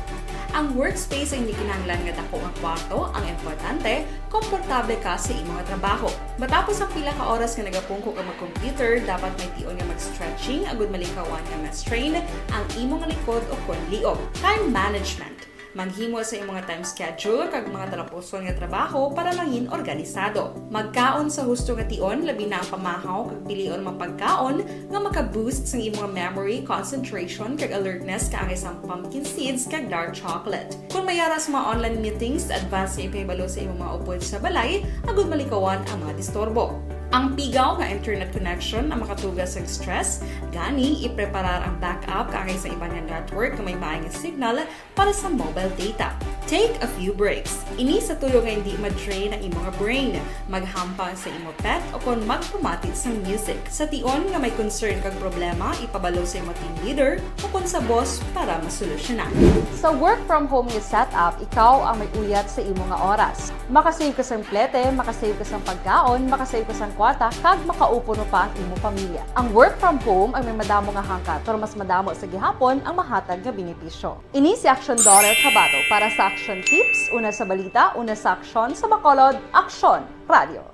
Ang workspace ay hindi kinahanglan nga dako nga kwarto, ang importante, komportable ka sa imong nga trabaho. Matapos ang pila ka oras nga nagapungko ka mag-computer, dapat may tion nga mag-stretching agud malikawan nga ma-strain ang imong likod o kon liog. Time management. Maghimo sa imong time schedule kag mga talapuson nga trabaho para mangin organisado. Magkaon sa husto nga tion labi na ang pamahaw kag pilion mapagkaon nga maka-boost sa imong memory, concentration kag alertness kaangay sa pumpkin seeds kag dark chocolate. Kung mayara sa mga online meetings, advance sa ipahibalo sa imong mga upod sa balay, agud malikawan ang mga disturbo. Ang pigaw nga internet connection ang makatugas sa stress, gani ipreparar ang backup kaangay sa ibang nga network nga may maayong signal para sa mobile data. Take a few breaks. Ini sa tuyo nga hindi ma-drain ang imong brain, maghampang sa imong pet o kon magpumatit sa music. Sa tion nga may concern kag problema, ipabalo sa imong team leader o kon sa boss para masolusyonan. Sa work from home nga setup, ikaw ang may uyat sa imong nga oras. Makasave ka sa plete, makasave ka sa pagkaon, makasave ka sa kwarta, kag makaupo no pa ang imong pamilya. Ang work from home ay may madamo nga hangkat, pero mas madamo sa gihapon ang mahatag nga benepisyo. Ini si Action Daughter Cabato para sa Action Tips, una sa balita, una sa aksyon sa Bacolod, Action Radio.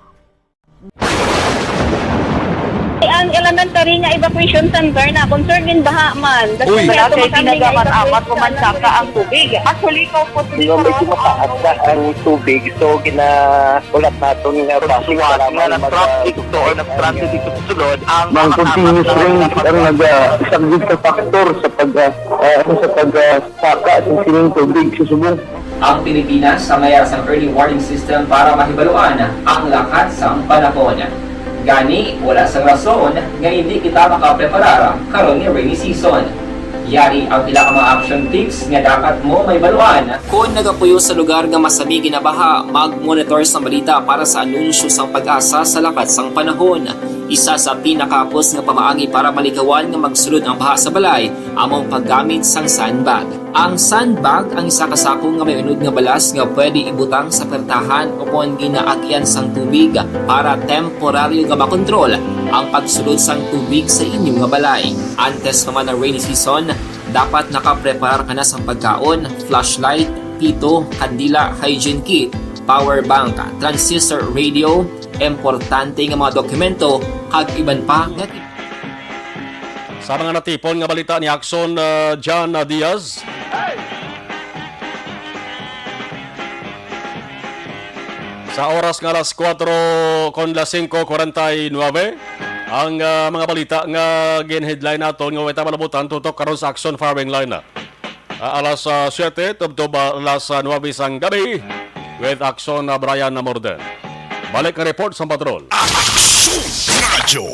Ang elementary nga evacuation center na concern din baha man. Uy, kasi pinagamat-amat kumansaka ang tubig. Actually, po medyo mataas na ang tubig. So, ginaulat natin nga pasiwala nga nag-traffic to or nag-transit dito sa sulod. Ang continuous rain ang nag-isang factor sa pag-saka at sining tubig sa subong. Ang Pilipinas sa mayroon sa early warning system para mahibaluan ang lakat sa panahon. Gani, wala sang rason nga hindi kita makapreparar karon ni rainy season. Yari ang pila ka mga action tips nga dapat mo may baluan. Kung nagapuyo sa lugar nga masabi ginabaha, mag-monitor sa balita para sa anunsyo sang pag-asa sa lakat sang panahon. Isa sa pinakapos nga pamaagi para malikawan nga magsulod ang baha sa balay, among paggamit sang sandbag. Ang sandbag ang isa kasako nga may unod nga balas nga pwede ibutang sa pertahan o kung ginaagyan sang tubig para temporaryo nga makontrol ang pagsulod sang tubig sa inyong nga balay. Antes naman ng rainy season, dapat nakapreparar ka na sang pagkaon, flashlight, pito, kandila, hygiene kit, power bank, transistor radio, importante nga mga dokumento, kag iban pa nga Sa mga natipon nga balita ni Action John Diaz. Sa oras nga alas 4:05:49, ang mga balita nga gin-headline naton nga weta malabutan tutok karon sa Action Farming Line. Alas 7 tubtob alas 9 sang gabi with Action Brian Morden. Balik ang report sa patrol.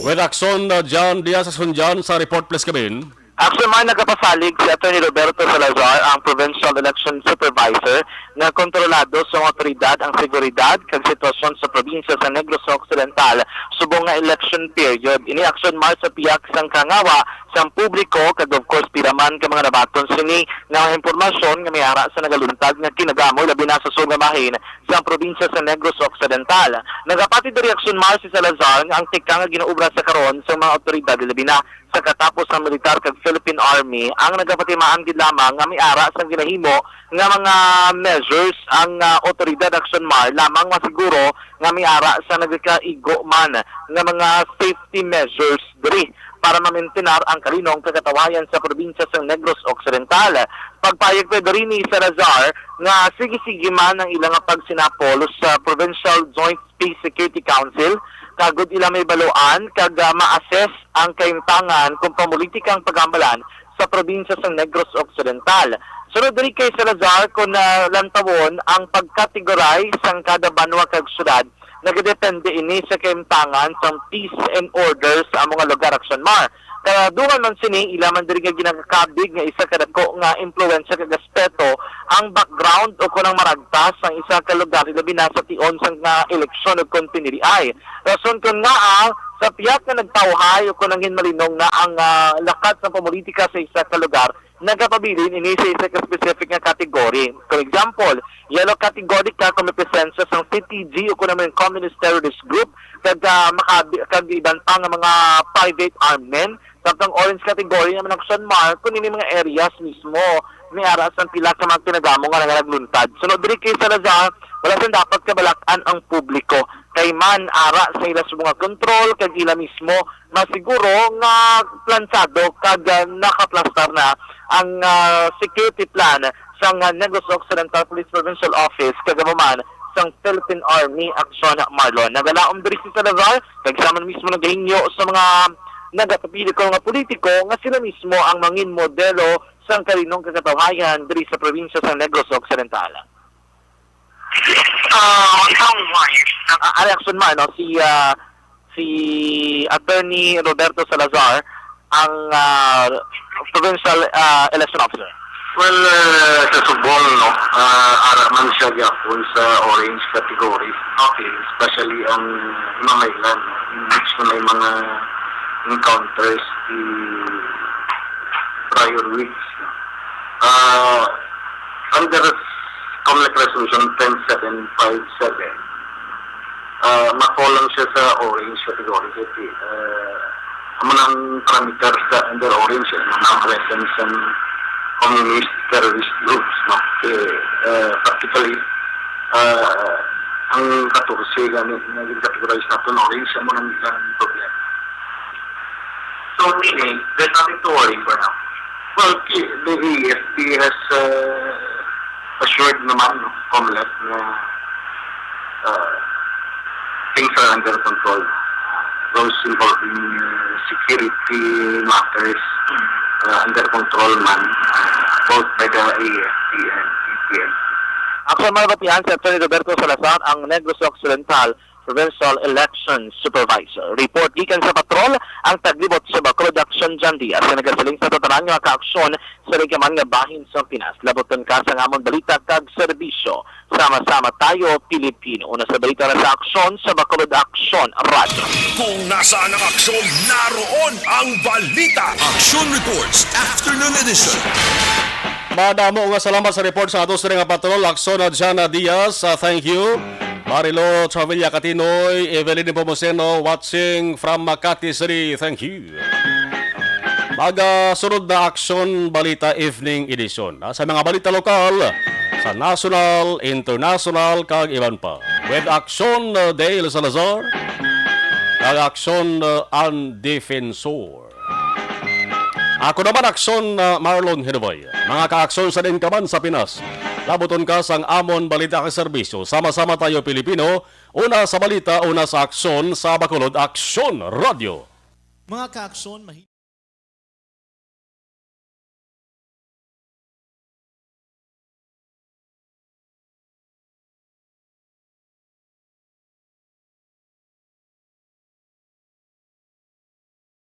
With Action John Diaz Asunjan sa report please kabin. Action man nagapasalig si Atty. Roberto Salazar, ang Provincial Election Supervisor, na kontrolado sa mga otoridad ang seguridad kag sitwasyon sa probinsya sa Negros Occidental subong nga election period. Ini action man sa piyak sang kangawa sa publiko kag of course piraman ka mga nabaton sini nga impormasyon nga may ara sa nagaluntag nga kinagamoy labi na sa sugamahin sa probinsya sa Negros Occidental. Nagapati di reaksyon man si Salazar nga ang tika nga ginuubra sa karon sa mga otoridad labi na sa katapos ng militar kag Philippine Army ang nagapatimaan gid lamang nga may ara sa ginahimo nga mga measures ang otoridad action mar lamang masiguro nga may ara sa nagkaigo man nga mga safety measures diri para ma-maintinar ang kalinong kagatawayan sa probinsya sa Negros Occidental. Pagpayag pa rin ni Salazar nga sige-sige man ang ilang pagsinapol sa Provincial Joint Peace Security Council kagud ila may baluan kag ma-assess ang kaimtangan kung pamulitikang pagambalan sa probinsya sa Negros Occidental. Sunod diri kay Salazar kung lantawon ang pagkategorize sang kada banwa kag syudad nagadepende ini sa kaimtangan sang peace and order sa mga lugar action mar. Kaya duman man sini ilaman diri nga ginagakabig nga isa kadako nga impluwensya kag aspeto ang background o kunang maragtas ang isa ka lugar labi na sa tion sang nga eleksyon ug kontiniri ay. Rason kun nga sa piyak na nagtawhay o kunang hinmalinong na ang lakat ng politika sa isa ka lugar nagapabilin ini sa isa ka specific nga category. For example, yellow category ka kung may presensya sa CTG o kung naman communist terrorist group kag iban pa nga mga private armed men. Tapos orange category naman ang action mark kung ini mga areas mismo may aras ang pila ka mga pinagamo nga nagluntad. Sunod diri kay Salazar, wala siyang dapat kabalakan ang publiko. Kay man ara sa ila sa mga control kag ila mismo masiguro nga plansado kag nakaplastar na ang security plan sa Negros Occidental Police Provincial Office kagamaman sang Philippine Army Action Marlon. Nagalaom diri si Salazar kag sama mismo nagahingyo sa mga nagapapili ko nga politiko nga sila mismo ang mangin modelo sang karinong kagatawhayan diri sa probinsya sa Negros Occidental. Reaction man no si Attorney Roberto Salazar ang provincial election officer. Well, sa Subol, no, araman siya yapon sa orange category. Okay. Especially ang Mamailan, in which may mga encounters the prior weeks. Under COMELEC Resolution 10757, makulang siya sa orange category. Kasi, ang parameters sa under orange, mga presence and communist terrorist groups, no? Practically, ang 14 ganit naging categorize na ito, orange, ang mga naging problema. So, meaning, there's nothing to worry for now. Well, the EFP has assured naman, no, COMELEC na things are under control. Those involving security matters under control man, both by the AFP and EPN. Action Marbatian si Attorney Roberto Salazar ang Negros Occidental Provincial Election Supervisor. Report gikan sa patrol ang taglibot sa Bacolod Action John Diaz sa nagasaling sa totalan nga kaaksyon sa regaman nga bahin sa Pinas. Laboton ka sa ngamon balita kag serbisyo. Sama-sama tayo, Pilipino. Una sa balita na sa aksyon sa Bacolod Action Radio. Kung nasaan ang aksyon, naroon ang balita. Action Reports Afternoon Edition. Madamo nga salamat sa report sa atos nga patrol Action Jana Diaz. Thank you. Marilo Travilla Catinoy, Evelyn Pomoseno watching from Makati City. Thank you. Sunod na Action Balita Evening Edition. Sa mga balita lokal, sa national, international, kag iban pa. With Action Dale Salazar, kag Action ang Defensor. Ako naman Action Marlon Hinovoy. Mga ka-aksyon sa din kaman sa Pinas. Labuton ka sang amon balita ka serbisyo. Sama-sama tayo Pilipino. Una sa balita, una sa aksyon sa Bacolod Action Radio. Mga ka-aksyon,